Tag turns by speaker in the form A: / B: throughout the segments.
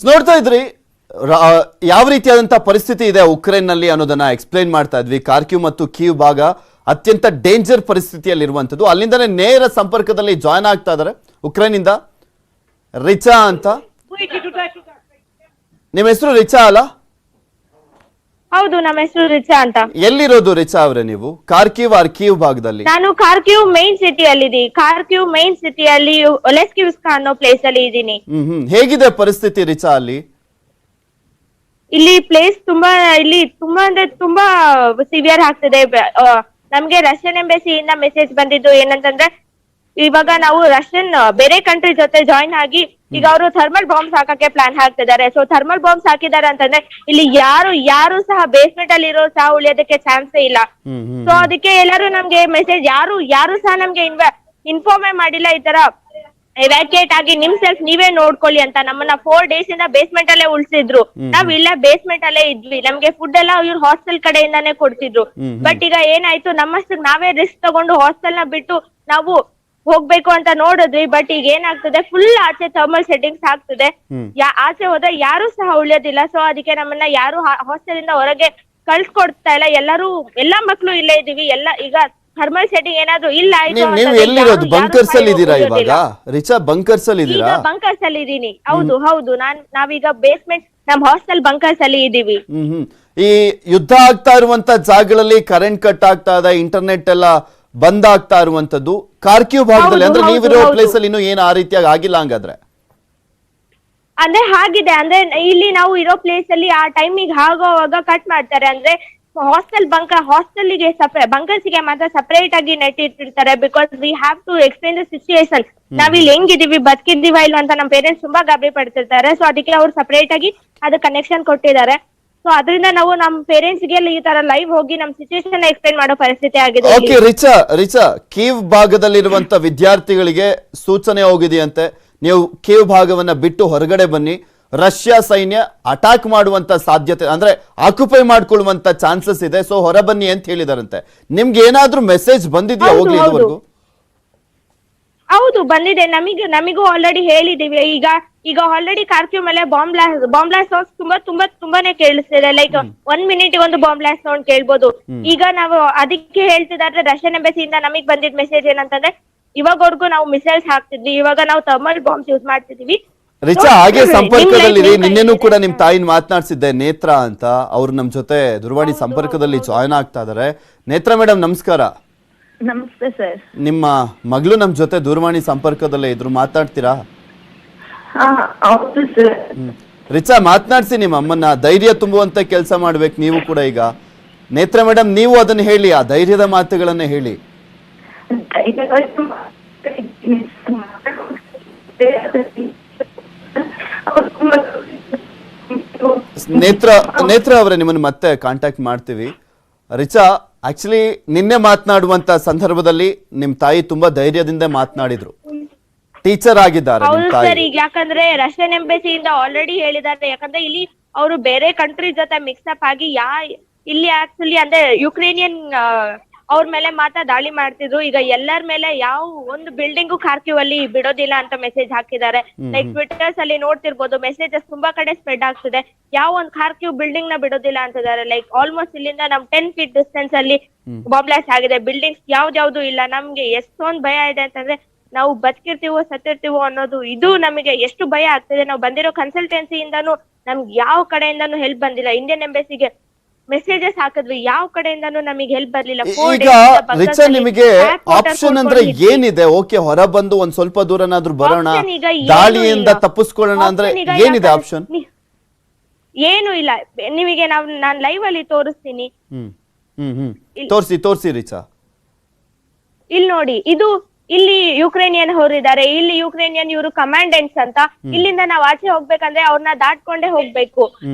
A: ನೋಡ್ತಾ ಇದ್ರಿ ಯಾವ ರೀತಿಯಾದಂತಹ ಪರಿಸ್ಥಿತಿ ಇದೆ ಉಕ್ರೇನ್ ನಲ್ಲಿ ಅನ್ನೋದನ್ನ ಎಕ್ಸ್ಪ್ಲೈನ್ ಮಾಡ್ತಾ ಇದ್ವಿ. ಕಾರ್ಕ್ಯೂ ಮತ್ತು ಕೀವ್ ಭಾಗ ಅತ್ಯಂತ ಡೇಂಜರ್ ಪರಿಸ್ಥಿತಿಯಲ್ಲಿ ಇರುವಂತದ್ದು. ಅಲ್ಲಿಂದನೇ ನೇರ ಸಂಪರ್ಕದಲ್ಲಿ ಜಾಯ್ನ್ ಆಗ್ತಾ ಇದಾರೆ ಉಕ್ರೇನ್ ಇಂದ ರಿಚಾ ಅಂತ. ನಿಮ್ಮ ಹೆಸರು ರಿಚಾ ಅಲ್ಲ?
B: ಹೌದು, ನಮ್ಮ ಹೆಸರು ರಿಚಾ ಅಂತ.
A: ಎಲ್ಲಿರೋದು ರಿಚಾ ಅವರೇ ನೀವು? ಕಾರ್ಕ್ಯೂ ಆರ್ ಕೀವ್ ಭಾಗದಲ್ಲಿ?
B: ನಾನು ಕಾರ್ಕ್ಯೂ ಮೈನ್ ಸಿಟಿಯಲ್ಲಿ ಇದ್ದೀನಿ. ಕಾರ್ಕ್ಯೂ ಮೈನ್ ಸಿಟಿಯಲ್ಲಿ ಒಲೆಸ್ಕಿವ್ಸ್ಕಾ ಅನ್ನೋ ಪ್ಲೇಸ್ ಅಲ್ಲಿ ಇದ್ದೀನಿ.
A: ಹೇಗಿದೆ ಪರಿಸ್ಥಿತಿ ರಿಚಾ ಅಲ್ಲಿ?
B: ಇಲ್ಲಿ ಪ್ಲೇಸ್ ತುಂಬಾ ಅಂದ್ರೆ ತುಂಬಾ ಸಿವಿಯರ್ ಆಗ್ತಿದೆ. ನಮ್ಗೆ ರಷ್ಯನ್ ಎಂಬಸಿಯಿಂದ ಮೆಸೇಜ್ ಬಂದಿದ್ದು ಏನಂತಂದ್ರೆ, ಇವಾಗ ನಾವು ರಷ್ಯನ್ ಬೇರೆ ಕಂಟ್ರಿ ಜೊತೆ ಜಾಯಿನ್ ಆಗಿ ಈಗ ಅವರು ಥರ್ಮಲ್ ಬಾಂಬ್ಸ್ ಹಾಕಕ್ಕೆ ಪ್ಲಾನ್ ಹಾಕ್ತಿದ್ದಾರೆ. ಸೊ ಥರ್ಮಲ್ ಬಾಂಬ್ಸ್ ಹಾಕಿದ್ದಾರೆ ಅಂತಂದ್ರೆ ಇಲ್ಲಿ ಯಾರು ಸಹ ಬೇಸ್ಮೆಂಟ್ ಅಲ್ಲಿ ಇರೋ ಸಹ ಉಳಿಯೋದಕ್ಕೆ ಚಾನ್ಸೇ ಇಲ್ಲ. ಸೊ ಅದಕ್ಕೆ ಎಲ್ಲರೂ ನಮ್ಗೆ ಮೆಸೇಜ್ ಯಾರು ಸಹ ನಮ್ಗೆ ಇನ್ಫಾರ್ಮೇ ಮಾಡಿಲ್ಲ ಈ ತರ ಎವ್ಯಾಕ್ಯುಯೇಟ್ ಆಗಿ ನಿಮ್ ಸೆಲ್ಫ್ ನೀವೇ ನೋಡ್ಕೊಳ್ಳಿ ಅಂತ. ನಮ್ಮನ್ನ 4 days ಇಂದ ಬೇಸ್ಮೆಂಟ್ ಅಲ್ಲೇ ಉಳಿಸಿದ್ರು. ನಾವ್ ಇಲ್ಲ ಬೇಸ್ಮೆಂಟ್ ಅಲ್ಲೇ ಇದ್ವಿ. ನಮ್ಗೆ ಫುಡ್ ಎಲ್ಲ ಇವ್ರು ಹಾಸ್ಟೆಲ್ ಕಡೆಯಿಂದಾನೇ ಕೊಡ್ತಿದ್ರು. ಬಟ್ ಈಗ ಏನಾಯ್ತು, ನಮ್ಮಷ್ಟು ನಾವೇ ರಿಸ್ಕ್ ತಗೊಂಡು ಹಾಸ್ಟೆಲ್ ನ ಬಿಟ್ಟು ನಾವು ಹೋಗ್ಬೇಕು ಅಂತ ನೋಡಿದ್ವಿ. ಬಟ್ ಈಗ ಏನಾಗ್ತದೆ, ಫುಲ್ ಆಚೆ ಥರ್ಮಲ್ ಸೆಟ್ಟಿಂಗ್ಸ್ ಆಗ್ತದೆ. ಆಚೆ ಹೋದ್ರೆ ಯಾರು ಸಹ ಉಳಿಯೋದಿಲ್ಲ. ಸೊ ಅದಕ್ಕೆ ನಮ್ಮನ್ನ ಯಾರು ಹಾಸ್ಟೆಲ್ ಇಂದ ಹೊರಗೆ ಕಳ್ಸ್ಕೊಡ್ತಾ ಇಲ್ಲ. ಎಲ್ಲಾ ಮಕ್ಳು ಇಲ್ಲೇ ಇದೀವಿ. ಈಗ ಥರ್ಮಲ್ ಸೆಟ್ಟಿಂಗ್ ಏನಾದ್ರು ಇಲ್ಲ
A: ನೀವು ಎಲ್ಲಿರೋದು? ಬಂಕರ್ಸ್ ಅಲ್ಲಿ ಇದ್ದೀರಾ ಇವಾಗ? ರಿಚಾ ಬಂಕರ್ಸ್ ಅಲ್ಲಿ ಇದ್ದೀರಾ?
B: ಬಂಕರ್ಸ್ ಅಲ್ಲಿ ಇದೀನಿ. ಹೌದು. ನಾವೀಗ ಬೇಸ್ಮೆಂಟ್ ನಮ್ ಹಾಸ್ಟೆಲ್ ಬಂಕರ್ಸ್ ಅಲ್ಲಿ ಇದೀವಿ.
A: ಈ ಯುದ್ಧ ಆಗ್ತಾ ಇರುವಂತ ಜಾಗಗಳಲ್ಲಿ ಕರೆಂಟ್ ಕಟ್ ಆಗ್ತಾ ಇದೆ, ಇಂಟರ್ನೆಟ್ ಎಲ್ಲ ಬಂದ್ ಆಗ್ತಾ ಇರುವಂತದ್ದು ಕಾರ್ಕ್ಯೂ ಭಾಗದಲ್ಲಿ. ಅಂದ್ರೆ ನೀವಿರೋ ಪ್ಲೇಸ್ ಅಲ್ಲಿ ಇನ್ನೂ ಏನು ಆ ರೀತಿಯಾಗಿ ಆಗಿಲ್ಲ ಹಂಗಾದ್ರೆ?
B: ಅಂದ್ರೆ ಹಾಗಿದೆ. ಅಂದ್ರೆ ಇಲ್ಲಿ ನಾವು ಇರೋ ಪ್ಲೇಸ್ ಅಲ್ಲಿ ಆ ಟೈಮಿಗೆ ಆಗೋವಾಗ ಕಟ್ ಮಾಡ್ತಾರೆ. ಅಂದ್ರೆ ಹಾಸ್ಟೆಲ್ಗೆ ಬಂಕರ್ಸ್ಗೆ ಮಾತ್ರ ಸಪರೇಟ್ ಆಗಿ ನೆಟ್ ಇಟ್ಟಿರ್ತಾರೆ. Because we have to explain the situation. ನಾವ್ ಇಲ್ಲಿ ಹೆಂಗಿದೀವಿ, ಬದುಕಿದ್ದೀವಾ ಇಲ್ಲ ಅಂತ ನಮ್ ಪೇರೆಂಟ್ಸ್ ತುಂಬಾ ಗಾಬರಿ ಪಡ್ತಿರ್ತಾರೆ. ಸೊ ಅದಕ್ಕೆ ಅವ್ರು ಸಪರೇಟ್ ಆಗಿ ಅದು ಕನೆಕ್ಷನ್ ಕೊಟ್ಟಿದ್ದಾರೆ. ಸೊ ಅದರಿಂದ ನಾವು ನಮ್ ಪೇರೆಂಟ್ಸ್ ಗೆ ಈ ತರ ಲೈವ್ ಹೋಗಿ ನಮ್ ಸಿಚುಯೇಷನ್ ಎಕ್ಸ್ಪ್ಲೇನ್ ಮಾಡೋ ಪರಿಸ್ಥಿತಿ ಆಗಿದೆ.
A: ಓಕೆ ರಿಚಾ, ಕೀವ್ ಭಾಗದಲ್ಲಿರುವಂತ ವಿದ್ಯಾರ್ಥಿಗಳಿಗೆ ಸೂಚನೆ ಹೋಗಿದೆಯಂತೆ, ನೀವು ಕೀವ್ ಭಾಗವನ್ನ ಬಿಟ್ಟು ಹೊರಗಡೆ ಬನ್ನಿ, ರಷ್ಯಾ ಸೈನ್ಯ ಅಟ್ಯಾಕ್ ಮಾಡುವಂತ ಸಾಧ್ಯತೆ ಅಂದ್ರೆ ಆಕ್ಯುಪೈ ಮಾಡ್ಕೊಳ್ಳುವಂತ ಚಾನ್ಸಸ್ ಇದೆ, ಸೊ ಹೊರ ಬನ್ನಿ ಅಂತ ಹೇಳಿದಾರಂತೆ. ನಿಮ್ಗೆ ಏನಾದ್ರೂ ಮೆಸೇಜ್ ಬಂದಿದ್ಯಾ ಹೋಗ್ಲಿ ಇದುವರೆಗೂ?
B: ಹೌದು, ಬಂದಿದೆ. ನಮಿಗೂ ಆಲ್ರೆಡಿ ಹೇಳಿದೀವಿ. ಈಗ ಆಲ್ರೆಡಿ ಕಾರ್ಕ್ಯೂ ಮೇಲೆ ಬಾಂಬ್ ಬ್ಲಾಸ್ಟ್ ಸೌಂಡ್ ತುಂಬಾನೇ ಕೇಳಿಸ್ತಿದೆ. ಲೈಕ್ 1 minute ಒಂದು ಬಾಂಬ್ ಬ್ಲಾಸ್ಟ್ ಸೌಂಡ್ ಕೇಳ್ಬೋದು. ಈಗ ನಾವು ಅದಕ್ಕೆ ಹೇಳ್ತಿದ್ರೆ ರಷ್ಯನ್ ಎಂಬಸಿಯಿಂದ ನಮಗ್ ಬಂದಿದ್ ಮೆಸೇಜ್ ಏನಂತಂದ್ರೆ, ಇವಾಗವರೆಗೂ ನಾವು ಮಿಸೈಲ್ಸ್ ಹಾಕ್ತಿದ್ವಿ, ಇವಾಗ ನಾವು ಥರ್ಮಲ್ ಬಾಂಬ್ಸ್ ಯೂಸ್ ಮಾಡ್ತಿದೀವಿ.
A: ರಿಚಾ, ಹಾಗೆ ಸಂಪರ್ಕದಲ್ಲಿ ನಿನ್ನೆನೂ ಕೂಡ ನಿಮ್ ತಾಯಿನ ಮಾತನಾಡ್ಸಿದ್ದೆ, ನೇತ್ರ ಅಂತ. ಅವ್ರು ನಮ್ ಜೊತೆ ದೂರವಾಣಿ ಸಂಪರ್ಕದಲ್ಲಿ ಜಾಯ್ನ್ ಆಗ್ತಾ ಇದಾರೆ. ನೇತ್ರ ಮೇಡಮ್ ನಮಸ್ಕಾರ.
C: ನಮಸ್ತೆ ಸರ್.
A: ನಿಮ್ಮ ಮಗಳು ನಮ್ ಜೊತೆ ದೂರವಾಣಿ ಸಂಪರ್ಕದಲ್ಲೇ ಇದ್ರು, ಮಾತಾಡ್ತೀರಾ?
C: ಹೌದು ಸರ್.
A: ರಿಚಾ, ಮಾತನಾಡ್ಸಿ ನಿಮ್ಮ ಅಮ್ಮನ್ನ. ಧೈರ್ಯ ತುಂಬುವಂತ ಕೆಲಸ ಮಾಡ್ಬೇಕು ನೀವು ಕೂಡ. ಈಗ ನೇತ್ರ ಮೇಡಮ್, ನೀವು ಅದನ್ನ ಹೇಳಿ, ಆ ಧೈರ್ಯದ ಮಾತುಗಳನ್ನ ಹೇಳಿ. ನೇತ್ರ ಅವರೇ, ನಿಮ್ಮನ್ನು ಮತ್ತೆ ಕಾಂಟ್ಯಾಕ್ಟ್ ಮಾಡ್ತೀವಿ. ರಿಚಾ, ಆಕ್ಚುಲಿ ನಿನ್ನೆ ಮಾತನಾಡುವಂತ ಸಂದರ್ಭದಲ್ಲಿ ನಿಮ್ ತಾಯಿ ತುಂಬಾ ಧೈರ್ಯದಿಂದ ಮಾತನಾಡಿದ್ರು. ಟೀಚರ್ ಆಗಿದ್ದಾರೆ ನಿಮ್ ತಾಯಿ.
B: ಯಾಕಂದ್ರೆ ರಷ್ಯನ್ ಎಂಬಸಿಯಿಂದ ಆಲ್ರೆಡಿ ಹೇಳಿದ್ದಾರೆ. ಯಾಕಂದ್ರೆ ಇಲ್ಲಿ ಅವರು ಬೇರೆ ಕಂಟ್ರಿ ಜೊತೆ ಮಿಕ್ಸ್ಅಪ್ ಆಗಿ ಇಲ್ಲಿ ಆಕ್ಚುಲಿ ಅಂದ್ರೆ ಯುಕ್ರೇನಿಯನ್ ಅವ್ರ ಮೇಲೆ ಮಾತ್ರ ದಾಳಿ ಮಾಡ್ತಿದ್ರು. ಈಗ ಎಲ್ಲರ ಮೇಲೆ ಯಾವ ಒಂದು ಬಿಲ್ಡಿಂಗು ಕಾರ್ಕ್ಯೂ ಅಲ್ಲಿ ಬಿಡೋದಿಲ್ಲ ಅಂತ ಮೆಸೇಜ್ ಹಾಕಿದ್ದಾರೆ. ಲೈಕ್ ಟ್ವಿಟರ್ಸ್ ಅಲ್ಲಿ ನೋಡ್ತಿರ್ಬೋದು, ಮೆಸೇಜಸ್ ತುಂಬಾ ಕಡೆ ಸ್ಪ್ರೆಡ್ ಆಗ್ತಿದೆ. ಯಾವ ಒಂದು ಕಾರ್ಕ್ಯೂ ಬಿಲ್ಡಿಂಗ್ ನ ಬಿಡೋದಿಲ್ಲ ಅಂತಿದ್ದಾರೆ. ಲೈಕ್ ಆಲ್ಮೋಸ್ಟ್ ಇಲ್ಲಿಂದ ನಮ್ 10 feet ಡಿಸ್ಟೆನ್ಸ್ ಅಲ್ಲಿ ಬಾಂಬ್ ಬ್ಲಾಸ್ಟ್ ಆಗಿದೆ. ಬಿಲ್ಡಿಂಗ್ಸ್ ಯಾವ್ದು ಇಲ್ಲ. ನಮ್ಗೆ ಎಷ್ಟೊಂದು ಭಯ ಇದೆ ಅಂತಂದ್ರೆ, ನಾವು ಬದುಕಿರ್ತೀವೋ ಸತ್ತಿರ್ತೀವೋ ಅನ್ನೋದು ಇದು ನಮಗೆ ಎಷ್ಟು ಭಯ ಆಗ್ತಿದೆ. ನಾವು ಬಂದಿರೋ ಕನ್ಸಲ್ಟೆನ್ಸಿಯಿಂದಾನು ನಮ್ಗೆ ಯಾವ ಕಡೆಯಿಂದಾನು ಹೆಲ್ಪ್ ಬಂದಿಲ್ಲ. ಇಂಡಿಯನ್ ಎಂಬಸಿಗೆ ಮೆಸೇಜಸ್ ಹಾಕಿದ್ವಿ, ಯಾವ ಕಡೆಯಿಂದಾನು ನಮಗೆ ಹೆಲ್ಪ್ ಬರ್ಲಿಲ್ಲ.
A: ಈಗ ರಿಚಾ, ನಿಮಗೆ ಆಪ್ಷನ್ ಅಂದ್ರೆ ಏನಿದೆ? ಓಕೆ, ಹೊರ ಬಂದು ಒಂದ್ ಸ್ವಲ್ಪ ದೂರನಾದ್ರೂ ಬರೋಣ, ದಾಳಿಯಿಂದ ತಪ್ಪಿಸ್ಕೊಳ್ಳೋಣ ಅಂದ್ರೆ ಏನಿದೆ ಆಪ್ಷನ್?
B: ಏನು ಇಲ್ಲ. ನಿಮಗೆ ನಾನ್ ಲೈವ್ ಅಲ್ಲಿ ತೋರಿಸ್ತೀನಿ.
A: ತೋರ್ಸಿ ರಿಚಾ.
B: ಇಲ್ಲಿ ನೋಡಿ, ಇಲ್ಲಿ ಯುಕ್ರೇನಿಯನ್ ಹೊರಿದ್ದಾರೆ. ಇಲ್ಲಿ ಯುಕ್ರೇನಿಯನ್ ಇವರು ಕಮಾಂಡೆಂಟ್ಸ್ ಅಂತ. ಇಲ್ಲಿಂದ ನಾವ್ ಆಚೆ ಹೋಗ್ಬೇಕಂದ್ರೆ ಅವ್ರನ್ನ ದಾಟ್ಕೊಂಡೇ ಹೋಗ್ಬೇಕು.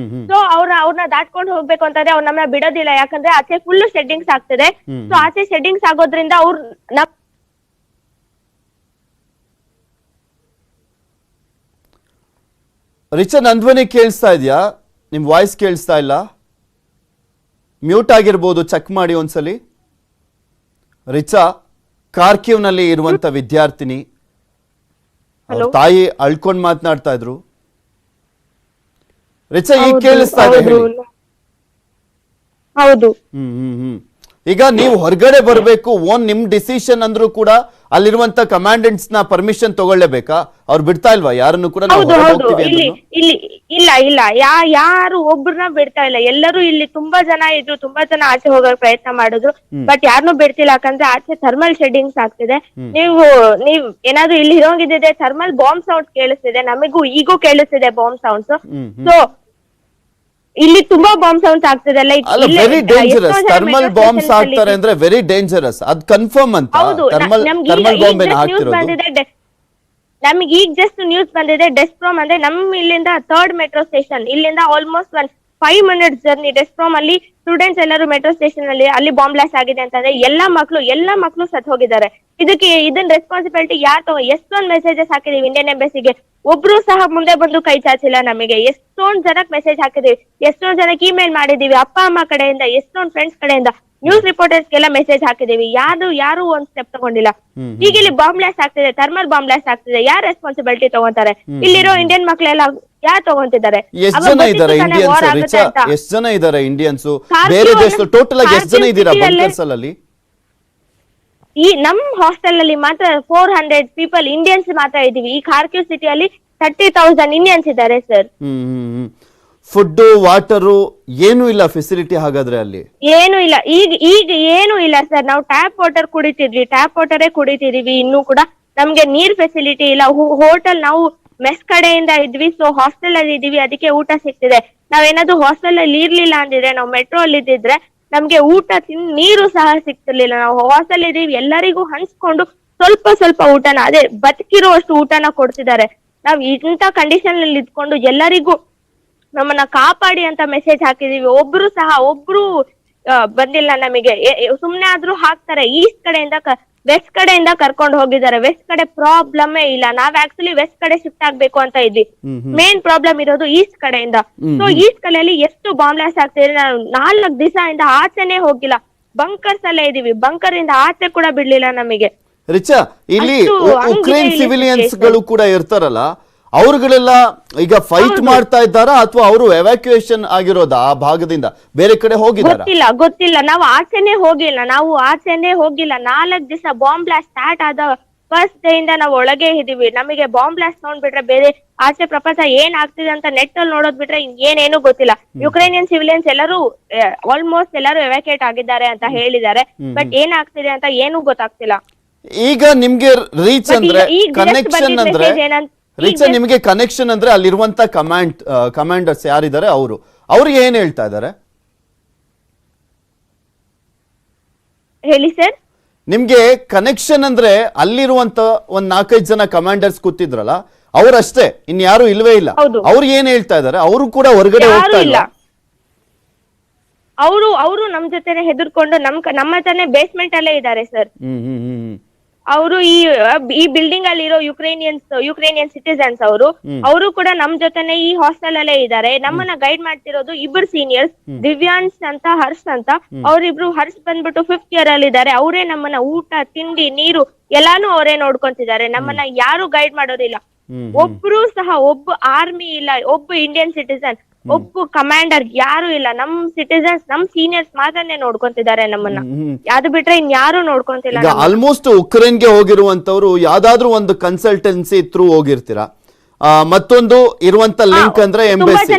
B: ಸೊ ಅವ್ರನ್ನ ದಾಟ್ಕೊಂಡು ಹೋಗ್ಬೇಕು ಅಂತಂದ್ರೆ ಅವ್ರು ನಮ್ಮನ್ನ ಬಿಡೋದಿಲ್ಲ. ಯಾಕಂದ್ರೆ ಆಚೆ ಫುಲ್ ಸೆಟ್ಟಿಂಗ್ಸ್ ಆಗ್ತದೆ. ಸೊ ಆಚೆ ಸೆಟ್ಟಿಂಗ್ಸ್ ಆಗೋದ್ರಿಂದ
A: ರಿಚಾ, ನನ್ ಧ್ವನಿ ಕೇಳಿಸ್ತಾ ಇದೆಯಾ? ನಿಮ್ ವಾಯ್ಸ್ ಕೇಳಿಸ್ತಾ ಇಲ್ಲ. ಮ್ಯೂಟ್ ಆಗಿರ್ಬೋದು, ಚೆಕ್ ಮಾಡಿ ಒಂದ್ಸಲಿ. ರಿಚಾ, ಕಾರ್ಕ್ಯೂನಲ್ಲಿ ಇರುವಂತ ವಿದ್ಯಾರ್ಥಿನಿ, ತಾಯಿ ಅಳ್ಕೊಂಡ್ ಮಾತನಾಡ್ತಾ ಇದ್ರು. ರಿಚಾ ಈಗ ಕೇಳಿಸ್ತಾ ಇದೆ ಹೇಳಿ.
B: ಹೌದು.
A: ಈಗ ನೀವು ಹೊರಗಡೆ ಬರಬೇಕು, ನಿಮ್ ಡಿಸಿಷನ್ ಅಂದ್ರೂ ಕೂಡ ಅಲ್ಲಿರುವಂತ ಕಮಾಂಡೆಂಟ್ಸ್ ನ ಪರ್ಮಿಷನ್ ತಗೊಳ್ಳೇಬೇಕಾ? ಅವ್ರು ಬಿಡ್ತಾ ಇಲ್ವಾ ಯಾರನ್ನು ಕೂಡ?
B: ಹೌದು ಹೌದು. ಇಲ್ಲಿ ಇಲ್ಲ ಯಾರು ಒಬ್ರನ್ನ ಬಿಡ್ತಾ ಇಲ್ಲ. ಎಲ್ಲರೂ ಇಲ್ಲಿ ತುಂಬಾ ಜನ ಇದ್ರು, ತುಂಬಾ ಜನ ಆಚೆ ಹೋಗೋ ಪ್ರಯತ್ನ ಮಾಡಿದ್ರು, ಬಟ್ ಯಾರನ್ನೂ ಬಿಡ್ತಿಲ್ಲ. ಯಾಕಂದ್ರೆ ಆಚೆ ಥರ್ಮಲ್ ಶೆಡ್ಡಿಂಗ್ಸ್ ಆಗ್ತಿದೆ. ನೀವ್ ಏನಾದ್ರು ಇಲ್ಲಿ ಇರೋಂಗಿದ್ದಿದೆ, ಥರ್ಮಲ್ ಬಾಂಬ್ ಸೌಂಡ್ ಕೇಳಿಸ್ತಿದೆ, ನಮಗೂ ಈಗೂ ಕೇಳಿಸ್ತಿದೆ ಬಾಂಬ್ ಸೌಂಡ್ಸ್. ಸೊ ಇಲ್ಲಿ ತುಂಬಾ ಬಾಂಬ್ ಸೌಂಡ್ಸ್ ಆಗ್ತಿದೆ. Like
A: very dangerous. Thermal bombs ಹಾಕ್ತಾರೆ ಅಂದ್ರೆ ವೆರಿ ಡೇಂಜರಸ್. ಅದ್ ಕನ್ಫರ್ಮ್ ಅಂತ. ಥರ್ಮಲ್ ಬಾಂಬ್ ಏನ್ ಹಾಕ್ತಿರೋದು?
B: ನಮ್ಗೆ ಈಗ ಜಸ್ಟ್ ನ್ಯೂಸ್ ಬಂದಿದೆ, ಡೆಸ್ಪ್ರೋಮ್ ಅಂದ್ರೆ ನಮ್ ಇಲ್ಲಿಂದ 3rd ಮೆಟ್ರೋ ಸ್ಟೇಷನ್, ಇಲ್ಲಿಂದ ಆಲ್ಮೋಸ್ಟ್ 5 minutes ಜರ್ನಿ. ಡೆಸ್ಪ್ರೋಮ್ ಅಲ್ಲಿ ಸ್ಟೂಡೆಂಟ್ಸ್ ಎಲ್ಲರೂ ಮೆಟ್ರೋ ಸ್ಟೇಷನ್ ಅಲ್ಲಿ ಬಾಂಬ್ ಬ್ಲಾಸ್ಟ್ ಆಗಿದೆ ಅಂತಂದ್ರೆ ಎಲ್ಲಾ ಮಕ್ಳು ಸತ್ ಹೋಗಿದ್ದಾರೆ. ಇದನ್ನ ರೆಸ್ಪಾನ್ಸಿಬಿಲಿಟಿ ಯಾರು ಎಷ್ಟೊಂದ್ ಮೆಸೇಜಸ್ ಹಾಕಿದೀವಿ ಇಂಡಿಯನ್ ಎಂಬಸಿಗೆ, ಒಬ್ರು ಸಹ ಮುಂದೆ ಬಂದು ಕೈ ಚಾಚಿಲ್ಲ ನಮಗೆ. ಎಷ್ಟೊಂದ್ ಜನಕ್ ಮೆಸೇಜ್ ಹಾಕಿದೀವಿ, ಎಷ್ಟೊಂದ್ ಜನಕ್ಕೆ ಇಮೇಲ್ ಮಾಡಿದೀವಿ, ಅಪ್ಪ ಅಮ್ಮ ಕಡೆಯಿಂದ, ಎಷ್ಟೊಂದ್ ಫ್ರೆಂಡ್ಸ್ ಕಡೆಯಿಂದ, ನ್ಯೂಸ್ ರಿಪೋರ್ಟರ್ಸ್ಗೆಲ್ಲ ಮೆಸೇಜ್ ಹಾಕಿದೀವಿ. ಯಾರು ಒಂದ್ ಸ್ಟೆಪ್ ತಗೊಂಡಿಲ್ಲ. ಈಗ ಇಲ್ಲಿ ಬಾಂಬ್ ಬ್ಲಾಸ್ಟ್ ಆಗ್ತಿದೆ, ಥರ್ಮಲ್ ಬಾಂಬ್ ಬ್ಲಾಸ್ಟ್ ಆಗ್ತಿದೆ, ಯಾರು ರೆಸ್ಪಾನ್ಸಿಬಿಲಿಟಿ ತಗೊಂತಾರೆ? ಇಲ್ಲಿರೋ ಇಂಡಿಯನ್ ಮಕ್ಳೆಲ್ಲ ಯಾರು ತಗೊಂತಿದ್ದಾರೆ?
A: ಎಷ್ಟು ಜನ ಇದ್ದಾರೆ ಇಂಡಿಯನ್ಸ್ ಬೇರೆ ದೇಶದ? ಟೋಟಲ್ ಆಗಿ ಎಷ್ಟು ಜನ ಇದ್ದೀರಾ ಬಂಕರ್ಸ್ ಅಲ್ಲಿ?
B: ಈ ನಮ್ ಹಾಸ್ಟೆಲ್ ಅಲ್ಲಿ ಮಾತ್ರ 400 ಪೀಪಲ್ ಇಂಡಿಯನ್ಸ್ ಮಾತ್ರ ಇದೀವಿ. ಈ ಖಾರ್ಕಿವ್ ಸಿಟಿಯಲ್ಲಿ 30,000 ಇಂಡಿಯನ್ಸ್ ಇದ್ದಾರೆ ಸರ್.
A: ಫುಡ್ ವಾಟರು ಏನು ಇಲ್ಲ ಫೆಸಿಲಿಟಿ ಹಾಗಾದ್ರೆ ಅಲ್ಲಿ?
B: ಏನು ಇಲ್ಲ, ಈಗ ಏನು ಇಲ್ಲ ಸರ್. ನಾವು ಟ್ಯಾಪ್ ವಾಟರ್ ಕುಡಿತಿದೀವಿ. ಇನ್ನೂ ಕೂಡ ನಮ್ಗೆ ನೀರ್ ಫೆಸಿಲಿಟಿ ಇಲ್ಲ. ಹೋಟೆಲ್ ನಾವು ಮೆಸ್ ಕಡೆಯಿಂದ ಇದ್ವಿ, ಸೊ ಹಾಸ್ಟೆಲ್ ಅಲ್ಲಿ ಇದೀವಿ, ಅದಕ್ಕೆ ಊಟ ಸಿಗ್ತಿದೆ. ನಾವೇನಾದ್ರು ಹಾಸ್ಟೆಲ್ ಅಲ್ಲಿ ಇರ್ಲಿಲ್ಲ ಅಂದಿದ್ರೆ, ನಾವು ಮೆಟ್ರೋ ಅಲ್ಲಿ ಇದ್ದಿದ್ರೆ ನಮ್ಗೆ ಊಟ ನೀರು ಸಹ ಸಿಗ್ತಿರ್ಲಿಲ್ಲ. ನಾವು ಹಾಸ್ಟೆಲ್ ಇದೀವಿ, ಎಲ್ಲರಿಗೂ ಹಂಚ್ಕೊಂಡು ಸ್ವಲ್ಪ ಊಟನ, ಅದೇ ಬದುಕಿರುವಷ್ಟು ಊಟನ ಕೊಡ್ತಿದ್ದಾರೆ. ನಾವ್ ಇಂತ ಕಂಡೀಷನ್ ಅಲ್ಲಿ ಇದ್ಕೊಂಡು ಎಲ್ಲರಿಗೂ ನಮ್ಮನ್ನ ಕಾಪಾಡಿ ಅಂತ ಮೆಸೇಜ್ ಹಾಕಿದೀವಿ. ಒಬ್ರು ಬಂದಿಲ್ಲ ನಮಗೆ. ಸುಮ್ನೆ ಆದ್ರೂ ಹಾಕ್ತಾರೆ. ಈಸ್ಟ್ ಕಡೆಯಿಂದ ವೆಸ್ಟ್ ಕಡೆಯಿಂದ ಕರ್ಕೊಂಡು ಹೋಗಿದ್ದಾರೆ. ವೆಸ್ಟ್ ಕಡೆ ಪ್ರಾಬ್ಲಮೇ ಇಲ್ಲ. ನಾವ್ ಆಕ್ಚುಲಿ ವೆಸ್ಟ್ ಕಡೆ ಶಿಫ್ಟ್ ಆಗ್ಬೇಕು ಅಂತ ಇದ್ವಿ. ಮೇನ್ ಪ್ರಾಬ್ಲಮ್ ಇರೋದು ಈಸ್ಟ್ ಕಡೆಯಿಂದ. ಸೊ ಈಸ್ಟ್ ಕಡೆಯಲ್ಲಿ ಎಷ್ಟು ಬಾಂಬ್ ಬ್ಲಾಸ್ಟ್ ಆಗ್ತಿದೆ. ನಾವು 4 ದಿವಸದಿಂದ ಆಚೆನೆ ಹೋಗಿಲ್ಲ, ಬಂಕರ್ಸ್ ಅಲ್ಲೇ ಇದೀವಿ. ಬಂಕರ್ ಇಂದ ಆಚೆ ಕೂಡ ಬಿಡ್ಲಿಲ್ಲ ನಮಗೆ.
A: ರಿಚಾ, ಇಲ್ಲಿ ಉಕ್ರೇನ್ ಸಿವಿಲಿಯನ್ಸ್ ಗಳು ಕೂಡ ಇರ್ತಾರಲ್ಲ, ಅವ್ರುಗಳೆಲ್ಲ ಈಗ ಫೈಟ್ ಮಾಡ್ತಾ ಇದ್ದಾರಾ ಅಥವಾ ಅವರು ಎವ್ಯಾಕ್ಯುಯೇಷನ್ ಆಗಿರೋದಾ ಆ ಭಾಗದಿಂದ? ಬೇರೆ ಕಡೆ ಹೋಗಿದಾರಾ?
B: ಗೊತ್ತಿಲ್ಲ. ನಾವು ಆಚೆನೆ ಹೋಗಿಲ್ಲ. 4 ದಿವಸ ಬಾಂಬ್ ಬ್ಲಾಸ್ಟ್ ಸ್ಟಾರ್ಟ್ ಆದ ಫಸ್ಟ್ ಡೇ ಇಂದ ನಾವು ಒಳಗೆ ಇದೀವಿ. ನಮಗೆ ಬಾಂಬ್ ಬ್ಲಾಸ್ಟ್ ಸೌಂಡ್ ಬಿಟ್ರೆ ಬೇರೆ ಆಚೆ ಪ್ರಪಂಚ ಏನ್ ಆಗ್ತಿದೆ ಅಂತ ನೆಟ್ ಅಲ್ಲಿ ನೋಡೋದ್ ಬಿಟ್ರೆ ಏನೇನು ಗೊತ್ತಿಲ್ಲ. ಯುಕ್ರೇನಿಯನ್ ಸಿವಿಲಿಯನ್ಸ್ ಎಲ್ಲರೂ ಆಲ್ಮೋಸ್ಟ್ ಎಲ್ಲರೂ ಎವ್ಯಾಕ್ಯುಯೇಟ್ ಆಗಿದ್ದಾರೆ ಅಂತ ಹೇಳಿದ್ದಾರೆ, ಬಟ್ ಏನ್ ಆಗ್ತಿದೆ ಅಂತ ಏನು ಗೊತ್ತಾಗ್ತಿಲ್ಲ.
A: ಈಗ ನಿಮ್ಗೆ ರೀಚ್ ಅಂದ್ರೆ ಕನೆಕ್ಷನ್ ಅಂದ್ರೆ ರಿಚಾ, ನಿಮಗೆ ಕನೆಕ್ಷನ್ ಅಂದ್ರೆ ಅಲ್ಲಿರುವಂತ ಕಮಾಂಡರ್ಸ್ ಯಾರಿದ್ದಾರೆ ಅವ್ರಿಗೆ ಏನ್ ಹೇಳ್ತಾ ಇದ್ದಾರೆ?
B: ಹೇಳಿ ಸರ್.
A: ನಿಮ್ಗೆ ಕನೆಕ್ಷನ್ ಅಂದ್ರೆ ಅಲ್ಲಿರುವಂತ ಒಂದ್ 4-5 ಜನ ಕಮಾಂಡರ್ಸ್ ಕೂತಿದ್ರಲ್ಲ, ಅವ್ರಷ್ಟೇ, ಇನ್ಯಾರು ಇಲ್ವೇ ಇಲ್ಲ. ಅವ್ರು ಏನ್ ಹೇಳ್ತಾ ಇದಾರೆ? ಅವರು ಕೂಡ ಹೊರಗಡೆ ಹೋಗ್ತಾ ಇಲ್ಲ.
B: ಅವರು ನಮ್ ಜೊತೆನೆ ಹೆದರ್ಕೊಂಡು ನಮ್ಮ ಹತ್ರನೇ ಬೇಸ್ಮೆಂಟ್ ಅಲ್ಲೇ ಇದ್ದಾರೆ ಸರ್. ಅವರು ಈ ಬಿಲ್ಡಿಂಗ್ ಅಲ್ಲಿ ಇರೋ ಯುಕ್ರೇನಿಯನ್ ಸಿಟಿಸನ್ಸ್ ಅವರು ಕೂಡ ನಮ್ ಜೊತೆನೆ ಈ ಹಾಸ್ಟೆಲ್ ಅಲ್ಲೇ ಇದ್ದಾರೆ. ನಮ್ಮನ್ನ ಗೈಡ್ ಮಾಡ್ತಿರೋದು 2 ಸೀನಿಯರ್ಸ್, ದಿವ್ಯಾಂಶ್ ಅಂತ, ಹರ್ಷ್ ಅಂತ. ಅವ್ರಿಬ್ರು ಹರ್ಷ್ ಬಂದ್ಬಿಟ್ಟು 5th ಇಯರ್ ಅಲ್ಲಿ ಇದ್ದಾರೆ. ಅವರೇ ನಮ್ಮನ್ನ ಊಟ, ತಿಂಡಿ, ನೀರು ಎಲ್ಲಾನು ಅವರೇ ನೋಡ್ಕೊಂತಿದ್ದಾರೆ. ನಮ್ಮನ್ನ ಯಾರು ಗೈಡ್ ಮಾಡೋದಿಲ್ಲ. ಒಬ್ಬ ಆರ್ಮಿ ಇಲ್ಲ, ಒಬ್ಬ ಇಂಡಿಯನ್ ಸಿಟಿಸನ್, ಒಬ್ಬ ಕಮಾಂಡರ್ ಯಾರು ಇಲ್ಲ. ನಮ್ ಸಿಟಿಸನ್ಸ್, ನಮ್ ಸೀನಿಯರ್ಸ್ ಮಾತ್ರನೇ ನೋಡ್ಕೊಂತಿದ್ದಾರೆ ನಮ್ಮನ್ನ. ಅದು ಬಿಟ್ರೆ ಇನ್ಯಾರು ನೋಡ್ಕೊಂತಿಲ್ಲ.
A: ಆಲ್ಮೋಸ್ಟ್ ಉಕ್ರೇನ್ಗೆ ಹೋಗಿರುವಂತವ್ರು ಯಾವ್ದಾದ್ರು ಒಂದು ಕನ್ಸಲ್ಟೆನ್ಸಿ ಥ್ರೂ ಹೋಗಿರ್ತೀರಾ. ಮತ್ತೊಂದು ಇರುವಂತ ಲಿಂಕ್ ಅಂದ್ರೆ ಎಂಬಸಿ.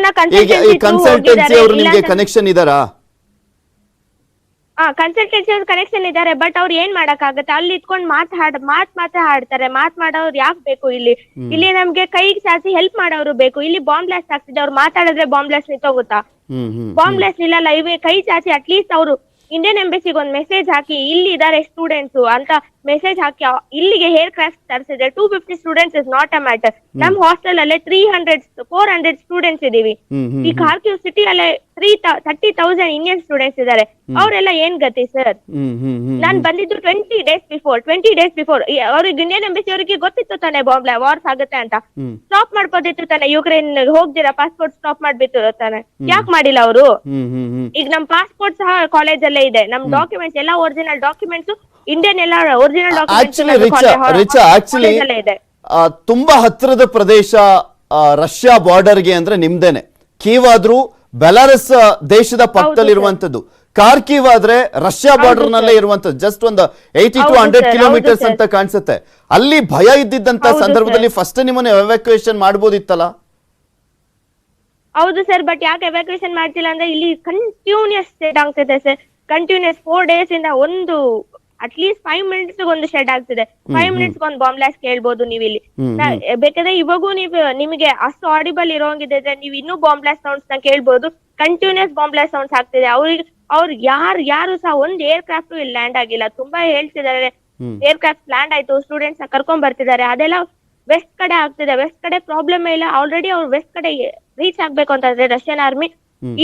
A: ಈ ಕನ್ಸಲ್ಟೆನ್ಸಿ ಅವರು ನಿಮ್ಗೆ ಕನೆಕ್ಷನ್ ಇದಾರಾ?
B: ಕನ್ಸಲ್ಟೆನ್ಸಿ ಅವ್ರ ಕನೆಕ್ಷನ್ ಇದ್ದಾರೆ, ಬಟ್ ಅವ್ರು ಏನ್ ಮಾಡಕ್ ಆಗತ್ತೆ? ಅಲ್ಲಿ ಇಟ್ಕೊಂಡ್ ಮಾತ್ರ ಹಾಡ್ತಾರೆ. ಮಾಡೋರು ಯಾಕೆ ಬೇಕು ಇಲ್ಲಿ ನಮ್ಗೆ ಕೈ ಚಾಚಿ ಹೆಲ್ಪ್ ಮಾಡೋರು ಬೇಕು. ಇಲ್ಲಿ ಬಾಂಬ್ ಬ್ಲಾಸ್ಟ್ ಆಗ್ತಿದೆ, ಅವ್ರು ಮಾತಾಡಿದ್ರೆ ಬಾಂಬ್ ಬ್ಲಾಸ್ಟ್ ನಿಂತೋಗುತ್ತಾ? ಬಾಂಬ್ ಬ್ಲಾಸ್ಟ್ ಇಲ್ಲಲ್ಲ. ಇವೇ ಕೈ ಚಾಚಿ ಅಟ್ಲೀಸ್ಟ್ ಅವರು ಇಂಡಿಯನ್ ಎಂಬಸಿಗೆ ಒಂದು ಮೆಸೇಜ್ ಹಾಕಿ, ಇಲ್ಲಿ ಇದಾರೆ ಸ್ಟೂಡೆಂಟ್ಸ್ ಅಂತ ಮೆಸೇಜ್ ಹಾಕಿ ಇಲ್ಲಿಗೆ ಹೇರ್ ಕ್ರಾಫ್ಟ್ ತರಿಸಿದ್ರೆ 250 students is not a matter. ನಮ್ ಹಾಸ್ಟೆಲ್ ಅಲ್ಲೇ 400 ಸ್ಟೂಡೆಂಟ್ಸ್ ಇದೀವಿ. ಈ ಖಾರ್ಕಿವ್ ಸಿಟಿ ಅಲ್ಲೇ 30,000 ಇಂಡಿಯನ್ ಸ್ಟೂಡೆಂಟ್ಸ್ ಇದಾರೆ. ಅವರೆಲ್ಲ ಏನ್ ಗತಿ ಸರ್? ನಾನ್ ಬಂದಿದ್ದು 20 ಡೇಸ್ ಬಿಫೋರ್. ಅವ್ರಿಗೆ ಇಂಡಿಯನ್ ಎಂಬಸಿ ಅವರಿಗೆ ಗೊತ್ತಿತ್ತು ತಾನೆ ಬಾಂಬ್ ವಾರ್ಸ್ ಆಗುತ್ತೆ ಅಂತ. ಸ್ಟಾಪ್ ಮಾಡ್ಬೋದಿತ್ತು ತಾನೆ, ಯುಕ್ರೇನ್ ಹೋಗ್ದಿರಾ ಪಾಸ್ಪೋರ್ಟ್ ಸ್ಟಾಪ್ ಮಾಡ್ಬಿಟ್ಟು ತಾನೆ. ಯಾಕೆ ಮಾಡಿಲ್ಲ ಅವರು? ಈಗ ನಮ್ ಪಾಸ್ಪೋರ್ಟ್ ಸಹ ಕಾಲೇಜ್ ಅಲ್ಲೇ ಇದೆ. ನಮ್ ಡಾಕ್ಯುಮೆಂಟ್ಸ್ ಎಲ್ಲ ಒರಿಜಿನಲ್ ಡಾಕ್ಯುಮೆಂಟ್ಸ್, ಇಂಡಿಯನ್ ಎಲ್ಲ ಒರಿಜಿನಲ್
A: ಡಾಕ್ಯುಮೆಂಟ್ಸ್. ತುಂಬಾ ಹತ್ತಿರದ ಪ್ರದೇಶ ರಷ್ಯಾ ಬಾರ್ಡರ್ಗೆ ಅಂದ್ರೆ ನಿಮ್ದೇನೆ. ಕೀವ್ ಆದ್ರೂ ಬೆಲಾರಸ್ ದೇಶದ ಪಕ್ಕದಲ್ಲಿರುವಂತದ್ದು, ಕಾರ್ಕಿವ್ ಆದ್ರೆ ರಷ್ಯಾ ಬಾರ್ಡರ್ ನಲ್ಲೇ ಇರುವಂತದ್ದು, ಜಸ್ಟ್ ಒಂದು 80 to 100 ಕಿಲೋಮೀಟರ್ಸ್ ಅಂತ ಕಾಣಿಸುತ್ತೆ. ಅಲ್ಲಿ ಭಯ ಇದ್ದಿದ್ದಂತ ಸಂದರ್ಭದಲ್ಲಿ ಫಸ್ಟ್ ನಿಮ್ಮನ್ನ ಎವ್ಯಾಕ್ಯುಯೇಷನ್ ಮಾಡ್ಬೋದಿತ್ತಲ್ಲ?
B: ಹೌದು ಸರ್, ಬಟ್ ಯಾಕೆ ಎವ್ಯಾಕ್ಯುಯೇಷನ್ ಮಾಡ್ತಿಲ್ಲ ಅಂದ್ರೆ ಇಲ್ಲಿ ಕಂಟಿನ್ಯೂಸ್ ಶೆಡ್ ಆಗ್ತಿದೆ ಸರ್. ಕಂಟಿನ್ಯೂಸ್ 4 days ಇಂದ ಒಂದು ಅಟ್ಲೀಸ್ಟ್ 5 minutes ಒಂದು ಶೆಡ್ ಆಗ್ತಿದೆ. 5 minutes ಒಂದು ಬಾಂಬ್ ಬ್ಲಾಸ್ಟ್ ಕೇಳ್ಬೋದು ನೀವು ಇಲ್ಲಿ. ಬೇಕಾದ್ರೆ ಇವಾಗೂ ನಿಮಗೆ ಅಷ್ಟು ಆಡಿಬಲ್ ಇರೋಂಗಿದೆ ನೀವು ಇನ್ನೂ ಬಾಂಬ್ ಬ್ಲಾಸ್ಟ್ ಸೌಂಡ್ಸ್ ನ ಕೇಳ್ಬೋದು. ಕಂಟಿನ್ಯೂಸ್ ಬಾಂಬ್ ಬ್ಲಾಸ್ಟ್ ಸೌಂಡ್ಸ್ ಆಗ್ತಿದೆ. ಅವ್ರು ಯಾರು ಸಹ ಒಂದು ಏರ್ ಕ್ರಾಫ್ಟ್ ಇಲ್ಲಿ ಲ್ಯಾಂಡ್ ಆಗಿಲ್ಲ. ತುಂಬಾ ಹೇಳ್ತಿದ್ದಾರೆ ಏರ್ ಕ್ರಾಫ್ಟ್ ಲ್ಯಾಂಡ್ ಆಯ್ತು, ಸ್ಟೂಡೆಂಟ್ಸ್ ನ ಕರ್ಕೊಂಡ್ ಬರ್ತಿದ್ದಾರೆ, ಅದೆಲ್ಲ ವೆಸ್ಟ್ ಕಡೆ ಆಗ್ತಿದೆ. ವೆಸ್ಟ್ ಕಡೆ ಪ್ರಾಬ್ಲಮ್ ಇಲ್ಲ. ಆಲ್ರೆಡಿ ಅವ್ರು ವೆಸ್ಟ್ ಕಡೆ ರೀಚ್ ಆಗ್ಬೇಕು ಅಂತಂದ್ರೆ ರಷ್ಯನ್ ಆರ್ಮಿ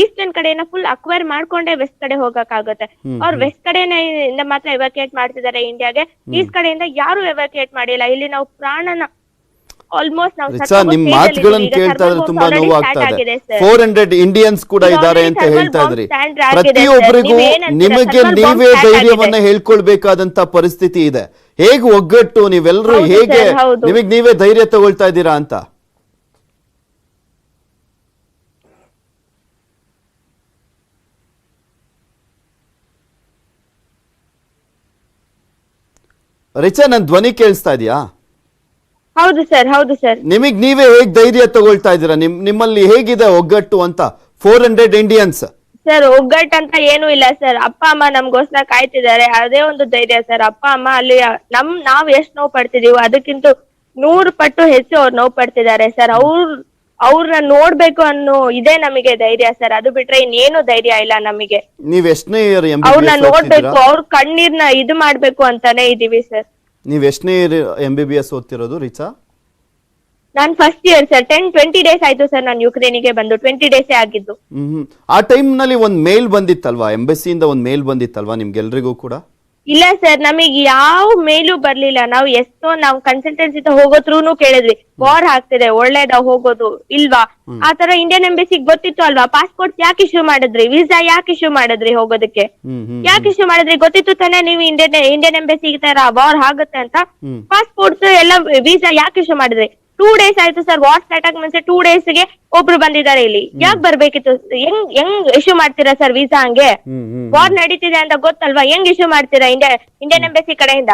B: ಈಸ್ಟರ್ನ್ ಕಡೆನ ಫುಲ್ ಅಕ್ವೈರ್ ಮಾಡ್ಕೊಂಡೆ ವೆಸ್ಟ್ ಕಡೆ ಹೋಗಕ್ಕಾಗತ್ತೆ. ಅವ್ರು ವೆಸ್ಟ್ ಕಡೆಯಿಂದ ಮಾತ್ರ ಎವಾಕ್ಯುಯೇಟ್ ಮಾಡ್ತಿದ್ದಾರೆ ಇಂಡಿಯಾಗೆ. ಈಸ್ಟ್ ಕಡೆಯಿಂದ ಯಾರು ಎವಾಕ್ಯುಯೇಟ್ ಮಾಡಿಲ್ಲ. ಇಲ್ಲಿ ನಾವು ಪ್ರಾಣನ ಆಲ್ಮೋಸ್ಟ್ ನಾವು
A: ನಿಮ್ ಮಾತುಗಳನ್ನ ಕೇಳ್ತಾ ಇದ್ರೆ ತುಂಬಾ ನೋವು ಆಗ್ತಾ ಇದೆ. 400 ಇಂಡಿಯನ್ಸ್ ಕೂಡ ಇದ್ದಾರೆ ಅಂತ ಹೇಳ್ತಾ ಇದ್ರಿ. ಪ್ರತಿಯೊಬ್ಬರಿಗೂ ನಿಮಗೆ ನೀವೇ ಧೈರ್ಯವನ್ನ ಹೇಳ್ಕೊಳ್ಬೇಕಾದಂತ ಪರಿಸ್ಥಿತಿ ಇದೆ. ಹೇಗೆ ಒಗ್ಗಟ್ಟು ನೀವೆಲ್ಲರೂ ಹೇಗೆ ನಿಮಗ್ ನೀವೇ ಧೈರ್ಯ ತಗೊಳ್ತಾ ಇದ್ದೀರಾ ಅಂತ? ರಿಚಾ, ನನ್ ಧ್ವನಿ ಕೇಳಿಸ್ತಾ ಇದೆಯಾ?
B: ಹೌದು ಸರ್, ಹೌದು ಸರ್.
A: ನಿಮಗ್ ನೀವೇ ಹೇಗ್ ಧೈರ್ಯ ತಗೊಳ್ತಾ ಇದ್ದೀರಾ? ನಿಮ್ಮಲ್ಲಿ ಹೇಗಿದೆ ಒಗ್ಗಟ್ಟು ಅಂತ? 400 ಇಂಡಿಯನ್ಸ್
B: ಸರ್, ಒಗ್ಗಟ್ಟು ಅಂತ ಏನು ಇಲ್ಲ ಸರ್. ಅಪ್ಪ ಅಮ್ಮ ನಮ್ಗೋಸ್ಕರ ಕಾಯ್ತಿದ್ದಾರೆ, ಅದೇ ಒಂದು ಧೈರ್ಯ ಸರ್. ಅಪ್ಪ ಅಮ್ಮ ಅಲ್ಲಿ ನಾವ್ ಎಷ್ಟ್ ನೋವು ಪಡ್ತಿದೀವೋ ಅದಕ್ಕಿಂತ 100 ಪಟ್ಟು ಹೆಚ್ಚು ಅವ್ರು ನೋವು ಪಡ್ತಿದ್ದಾರೆ ಸರ್. ಅವ್ರನ್ನ ನೋಡ್ಬೇಕು ಅನ್ನೋ ಇದೇ ನಮಗೆ ಧೈರ್ಯ ಸರ್. ಅದು ಬಿಟ್ರೆ ಇನ್ನೇನು ಧೈರ್ಯ ಇಲ್ಲ ನಮಗೆ.
A: ನೀವ್ ಎಷ್ಟನೇ
B: ಅವ್ರನ್ನ ನೋಡ್ಬೇಕು, ಅವ್ರ ಕಣ್ಣೀರ್ನ ಇದು ಮಾಡ್ಬೇಕು ಅಂತಾನೆ ಇದೀವಿ ಸರ್.
A: ನೀವ್ ಎಷ್ಟನೇ MBBS ಓದ್ತಿರೋದು ರಿಚಾ?
B: ನಾನ್ ಫಸ್ಟ್ ಇಯರ್ ಸರ್. 10-20 days ಆಯ್ತು ಸರ್ ನಾನು ಯುಕ್ರೇನಿಗೆ ಬಂದು. 20 days ಆಗಿದ್ದು.
A: ಆ ಟೈಮ್ ನಲ್ಲಿ ಒಂದ್ ಮೇಲ್ ಬಂದಿತ್ತಲ್ವಾ, ಎಂಬಸಿಯಿಂದ ಒಂದ್ ಮೇಲ್ ಬಂದಿತ್ತಲ್ವಾ ನಿಮ್ಗೆಲ್ರಿಗೂ ಕೂಡ?
B: ಇಲ್ಲ ಸರ್, ನಮಗೆ ಯಾವ ಮೇಲೂ ಬರ್ಲಿಲ್ಲ. ನಾವು ಕನ್ಸಲ್ಟೆನ್ಸಿ ಹೋಗೋತ್ರೂ ಕೇಳಿದ್ವಿ, ವಾರ್ ಆಗ್ತಿದೆ, ಒಳ್ಳೇದಾ ಹೋಗೋದು ಇಲ್ವಾ? ಆತರ ಇಂಡಿಯನ್ ಎಂಬಸಿಗೆ ಗೊತ್ತಿತ್ತು ಅಲ್ವಾ? ಪಾಸ್ಪೋರ್ಟ್ ಯಾಕೆ ಇಶ್ಯೂ ಮಾಡಿದ್ರಿ? ವೀಸಾ ಯಾಕೆ ಇಶ್ಯೂ ಮಾಡಿದ್ರಿ? ಹೋಗೋದಕ್ಕೆ ಯಾಕೆ ಇಶ್ಯೂ ಮಾಡಿದ್ರಿ? ಗೊತ್ತಿತ್ತು ತಾನೇ ನೀವು ಇಂಡಿಯನ್ ಎಂಬಸಿ ಈ ತರ ವಾರ್ ಆಗುತ್ತೆ ಅಂತ. ಪಾಸ್ಪೋರ್ಟ್ಸ್ ಎಲ್ಲ ವೀಸಾ ಯಾಕೆ ಇಶ್ಯೂ ಮಾಡಿದ್ರಿ? 2 days ಆಯ್ತು ಸರ್. ವಾರ್ ಸ್ಟಾರ್ಟ್ ಆಗ ಮುಂಚೆ 2 days ಗೆ ಒಬ್ರು ಬಂದಿದ್ದಾರೆ ಇಲ್ಲಿ. ಯಾಕೆ ಬರ್ಬೇಕಿತ್ತು? ಹೆಂಗ್ ಇಶ್ಯೂ ಮಾಡ್ತೀರಾ ಸರ್ ವೀಸಾ? ಹಂಗೆ ವಾರ್ ನಡೀತಿದೆ ಅಂತ ಗೊತ್ತಲ್ವಾ? ಹೆಂಗ್ ಇಶ್ಯೂ ಮಾಡ್ತೀರಾ ಇಂಡಿಯನ್ ಎಂಬಸಿ ಕಡೆಯಿಂದ?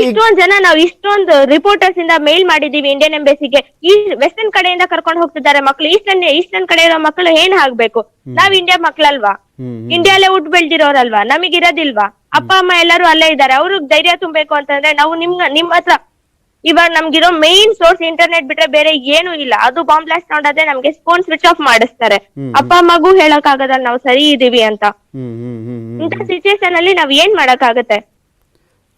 B: ಇಷ್ಟೊಂದ್ ಜನ ನಾವು ಇಷ್ಟೊಂದು ರಿಪೋರ್ಟರ್ಸ್ ಇಂದ ಮೇಲ್ ಮಾಡಿದೀವಿ ಇಂಡಿಯನ್ ಎಂಬಸಿಗೆ. ಈ ವೆಸ್ಟರ್ನ್ ಕಡೆಯಿಂದ ಕರ್ಕೊಂಡು ಹೋಗ್ತಿದ್ದಾರೆ ಮಕ್ಳು. ಈಸ್ಟರ್ನ್ ಕಡೆ ಇರೋ ಮಕ್ಕಳು ಏನ್ ಆಗ್ಬೇಕು? ನಾವ್ ಇಂಡಿಯಾ ಮಕ್ಳಲ್ವಾ? ಇಂಡಿಯಾಲೇ ಹುಟ್ಟು ಬೆಳ್ದಿರೋರಲ್ವಾ? ನಮಗಿರೋದಿಲ್ವಾ? ಅಪ್ಪ ಅಮ್ಮ ಎಲ್ಲರೂ ಅಲ್ಲೇ ಇದ್ದಾರೆ. ಅವ್ರಿಗೆ ಧೈರ್ಯ ತುಂಬಬೇಕು ಅಂತಂದ್ರೆ ನಾವು ನಿಮ್ ಹತ್ರ ಇವಾಗ ನಮ್ಗಿರೋ ಮೇನ್ ಸೋರ್ಸ್ ಇಂಟರ್ನೆಟ್ ಬಿಟ್ರೆ ಬೇರೆ ಏನು ಇಲ್ಲ. ಅದು ಬಾಂಬ್ ಬ್ಲಾಸ್ಟ್ ಸೌಂಡ್ ಆದ್ರೆ ನಮ್ಗೆ ಫೋನ್ ಸ್ವಿಚ್ ಆಫ್ ಮಾಡಿಸ್ತಾರೆ. ಅಪ್ಪ ಅಮ್ಮಗೂ ಹೇಳಕ್ ಆಗದಲ್ಲ ನಾವು ಸರಿ ಇದೀವಿ ಅಂತ. ಇಂಥ ಸಿಚುಯೇಷನ್ ಅಲ್ಲಿ ನಾವ್ ಏನ್ ಮಾಡಕ್ ಆಗತ್ತೆ?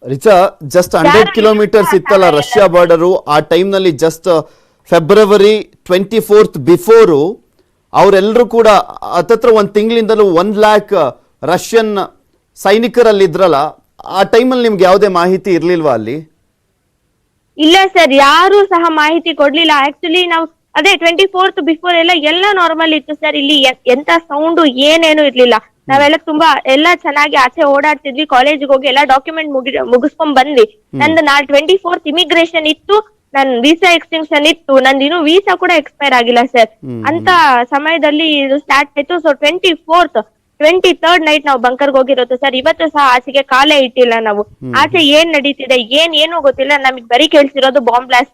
A: ರಿಚಾ, ಜಸ್ಟ್ 100 ಕಿಲೋಮೀಟರ್ಸ್ ಇತ್ತಲ್ಲ ರಷ್ಯಾ ಬಾರ್ಡರು. ಆ ಟೈಮ್ ನಲ್ಲಿ ಜಸ್ಟ್ February 24th ಬಿಫೋರು ಅವರೆಲ್ಲರೂ ಕೂಡ ಹತ್ತತ್ರ 1 ತಿಂಗಳಿಂದಲೂ 1 lakh ರಷ್ಯನ್ ಸೈನಿಕರಲ್ಲಿ ಇದ್ರಲ್ಲ. ಆ ಟೈಮಲ್ಲಿ ನಿಮ್ಗೆ ಯಾವುದೇ ಮಾಹಿತಿ ಇರ್ಲಿಲ್ವಾ ಅಲ್ಲಿ?
B: ಇಲ್ಲ ಸರ್, ಯಾರು ಸಹ ಮಾಹಿತಿ ಕೊಡ್ಲಿಲ್ಲ. ಆಕ್ಚುಲಿ ನಾವು ಅದೇ 24th ಬಿಫೋರ್ ಎಲ್ಲ ನಾರ್ಮಲ್ ಇತ್ತು ಸರ್. ಇಲ್ಲಿ ಎಂತ ಸೌಂಡ್ ಏನೇನು ಇರ್ಲಿಲ್ಲ. ನಾವೆಲ್ಲ ತುಂಬಾ ಚೆನ್ನಾಗಿ ಆಚೆ ಓಡಾಡ್ತಿದ್ವಿ. ಕಾಲೇಜಿಗೆ ಹೋಗಿ ಎಲ್ಲಾ ಡಾಕ್ಯುಮೆಂಟ್ ಮುಗಿಸ್ಕೊಂಡ್ ಬಂದ್ವಿ. ನಂದು 24th ಇಮಿಗ್ರೇಷನ್ ಇತ್ತು, ನನ್ ವೀಸಾ ಎಕ್ಸ್ಟೆನ್ಷನ್ ಇತ್ತು. ನಂದು ಇನ್ನು ವೀಸಾ ಕೂಡ ಎಕ್ಸ್ಪೈರ್ ಆಗಿಲ್ಲ ಸರ್. ಅಂತ ಸಮಯದಲ್ಲಿ ಇದು ಸ್ಟಾರ್ಟ್ ಆಯ್ತು. ಸೊ 23rd ನೈಟ್ ನಾವು ಬಂಕರ್ಗೆ ಹೋಗಿರೋದು ಸರ್. ಇವತ್ತು ಸಹ ಆಚೆಗೆ ಕಾಲೇ ಇಟ್ಟಿಲ್ಲ ನಾವು. ಆಚೆ ಏನ್ ನಡೀತಿದೆ ಏನು ಗೊತ್ತಿಲ್ಲ. ನಮಗ್ ಬರೀ ಕೇಳಿಸಿರೋದು ಬಾಂಬ್ ಬ್ಲಾಸ್ಟ್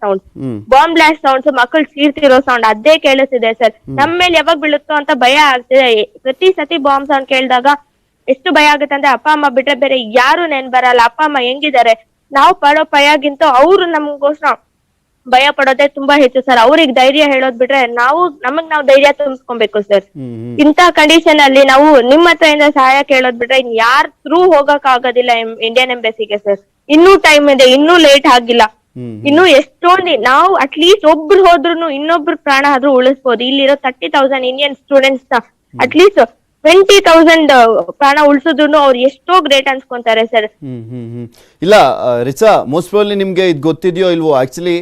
B: ಸೌಂಡ್ಸ್, ಮಕ್ಕಳು ಸೀರ್ತಿರೋ ಸೌಂಡ್ ಅದೇ ಕೇಳಿಸ್ತಿದೆ ಸರ್. ನಮ್ಮ ಮೇಲೆ ಯಾವಾಗ ಬೀಳುತ್ತೋ ಅಂತ ಭಯ ಆಗ್ತಿದೆ. ಪ್ರತಿ ಸತಿ ಬಾಂಬ್ ಸೌಂಡ್ ಕೇಳಿದಾಗ ಎಷ್ಟು ಭಯ ಆಗುತ್ತೆ ಅಂದ್ರೆ ಅಪ್ಪ ಅಮ್ಮ ಬಿಟ್ರೆ ಬೇರೆ ಯಾರು ನೆನ್ ಬರಲ್ಲ. ಅಪ್ಪ ಅಮ್ಮ ಹೆಂಗಿದ್ದಾರೆ? ನಾವು ಪಡೋ ಭಯಗಿಂತ ಅವ್ರು ನಮಗೋಸ್ಕರ ಭಯ ಪಡೋದೇ ತುಂಬಾ ಹೆಚ್ಚು ಸರ್. ಅವ್ರಿಗೆ ಧೈರ್ಯ ಹೇಳೋದ್ ಬಿಟ್ರೆ ನಮಗ್ ನಾವು ಧೈರ್ಯ ತುಂಬಿಸ್ಕೊಬೇಕು ಸರ್. ಇಂತ ಕಂಡೀಷನ್ ಅಲ್ಲಿ ನಾವು ನಿಮ್ಮ ಹತ್ರದಿಂದ ಸಹಾಯ ಕೇಳೋದ್ ಬಿಟ್ರೆ ಇನ್ ಯಾರ್ ಥ್ರೂ ಹೋಗಕ್ ಆಗೋದಿಲ್ಲ ಇಂಡಿಯನ್ ಎಂಬಸಿಗೆ ಸರ್. ಇನ್ನೂ ಟೈಮ್ ಇದೆ, ಇನ್ನೂ ಲೇಟ್ ಆಗಿಲ್ಲ. ಇನ್ನು ಎಷ್ಟೊಂದು ನಾವು ಅಟ್ಲೀಸ್ಟ್ ಒಬ್ರು ಹೋದ್ರು ಇನ್ನೊಬ್ರು ಪ್ರಾಣ ಆದ್ರೂ ಉಳಿಸ್ಬೋದು. ಇಲ್ಲಿರೋ 30,000 ಇಂಡಿಯನ್ ಸ್ಟೂಡೆಂಟ್ಸ್ ನ ಅಟ್ಲೀಸ್ಟ್ 20,000 ಪ್ರಾಣ ಉಳಿಸಿದ್ರು ಅವ್ರು ಎಷ್ಟೋ ಗ್ರೇಟ್ ಅನ್ಸ್ಕೊಂತಾರೆ ಸರ್.
A: ಇಲ್ಲ ರಿಚಾ, ಮೋಸ್ಟ್ ಪ್ರಾಬಬ್ಲಿ ನಿಮ್ಗೆ ಇದು ಗೊತ್ತಿದೆಯೋ ಇಲ್ವೋ, ಆಕ್ಚುಲಿ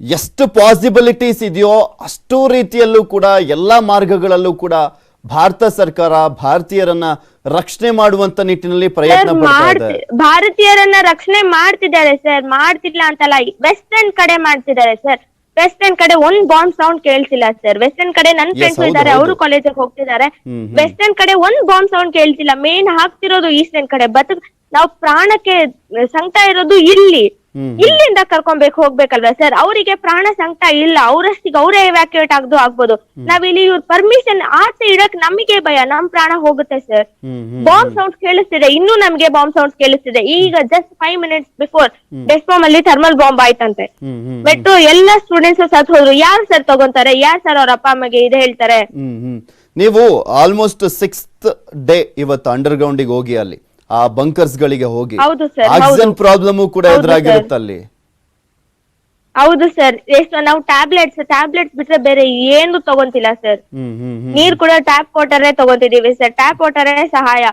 A: ಎಷ್ಟು ಪಾಸಿಬಿಲಿಟೀಸ್ ಇದೆಯೋ ಅಷ್ಟು ರೀತಿಯಲ್ಲೂ ಕೂಡ ಎಲ್ಲಾ ಮಾರ್ಗಗಳಲ್ಲೂ ಕೂಡ ಭಾರತ ಸರ್ಕಾರ ಭಾರತೀಯರನ್ನ ರಕ್ಷಣೆ ಮಾಡುವಂತ ನಿಟ್ಟಿನಲ್ಲಿ ಪ್ರಯತ್ನ ಪಡ್ತಾ ಇದೆ.
B: ಭಾರತೀಯರನ್ನ ರಕ್ಷಣೆ ಮಾಡ್ತಿದ್ದಾರೆ ಸರ್, ಮಾಡ್ತಿಲ್ಲ ಅಂತಲ್ಲ. ವೆಸ್ಟರ್ನ್ ಕಡೆ ಮಾಡ್ತಿದ್ದಾರೆ ಸರ್. ವೆಸ್ಟರ್ನ್ ಕಡೆ ಒಂದ್ ಬಾಂಬ್ ಸೌಂಡ್ ಕೇಳ್ತಿಲ್ಲ ಸರ್. ವೆಸ್ಟರ್ನ್ ಕಡೆ ನನ್ ಫ್ರೆಂಡ್ಸ್
A: ಹೌದು,
B: ಇದ್ದಾರೆ, ಅವರು
A: ಹೌದು.
B: ಕಾಲೇಜಿಗೆ ಹೋಗ್ತಿದ್ದಾರೆ.
A: ಹ್ಮ್,
B: ವೆಸ್ಟರ್ನ್ ಕಡೆ ಒಂದ್ ಬಾಂಬ್ ಸೌಂಡ್ ಕೇಳ್ತಿಲ್ಲ. ಮೇನ್ ಹಾಕ್ತಿರೋದು ಈಸ್ಟರ್ನ್ ಕಡೆ. ನಾವು ಪ್ರಾಣಕ್ಕೆ ಸಂಕಟ ಇರೋದು ಇಲ್ಲಿ. ಇಲ್ಲಿಂದ ಕರ್ಕೊಂಬೇಕು ಹೋಗ್ಬೇಕಲ್ವಾ ಸರ್? ಅವರಿಗೆ ಪ್ರಾಣ ಸಂಕಟ ಇಲ್ಲ, ಅವರಷ್ಟಿಗೆ ಅವರೇ ಎವ್ಯಾಕ್ಯುಯೇಟ್ ಆಗ್ಬೋದು. ನಾವಿಲ್ಲಿ ಇವ್ರ ಪರ್ಮಿಷನ್ ಆಚೆ ಇಡಕ್ ನಮಗೆ ಭಯ, ನಮ್ ಪ್ರಾಣ ಹೋಗುತ್ತೆ ಸರ್. ಬಾಂಬ್ ಸೌಂಡ್ ಕೇಳಿಸ್ತಿದೆ, ಇನ್ನೂ ನಮ್ಗೆ ಬಾಂಬ್ ಸೌಂಡ್ ಕೇಳಿಸ್ತಿದೆ. ಈಗ ಜಸ್ಟ್ 5 minutes ಬಿಫೋರ್ ಡೆಸ್ಕಾಮ್ ಅಲ್ಲಿ ಥರ್ಮಲ್ ಬಾಂಬ್ ಆಯ್ತಂತೆ. ಮೆಟ್ರೋ ಎಲ್ಲ ಸ್ಟೂಡೆಂಟ್ಸ್ ಸತ್ ಹೋದ್ರು. ಯಾರು ಸರ್ ತಗೊಂತಾರೆ? ಯಾರು ಸರ್ ಅವ್ರ ಅಪ್ಪ ಅಮ್ಮಗೆ ಇದು ಹೇಳ್ತಾರೆ?
A: ನೀವು ಆಲ್ಮೋಸ್ಟ್ 6th ಡೇ ಇವತ್ತು ಅಂಡರ್ ಗೆ ಹೋಗಿ ಅಲ್ಲಿ ಆ ಬಂಕರ್ಸ್ ಗಳಿಗೆ ಹೋಗಿ
B: ಹೌದು sir,
A: ಆಕ್ಸಿಜನ್
B: ಹೌದು.
A: ಪ್ರಾಬ್ಲಮ್ ಕೂಡ
B: ಹೌದು
A: ಎದುರಾಗಿರುತ್ತೆ ಅಲ್ಲಿ.
B: ಹೌದು ಸರ್. ಎಷ್ಟು ನಾವು ಟ್ಯಾಬ್ಲೆಟ್ಸ್ ಬಿಟ್ರೆ ಬೇರೆ ಏನು ತಗೊಂತಿಲ್ಲ ಸರ್. ನೀರ್ ಕೂಡ ಟ್ಯಾಪ್ ವಾಟರೇ ತಗೊಂತಿದೀವಿ ಸರ್. ಟ್ಯಾಪ್ ವಾಟರೇ ಸಹಾಯ.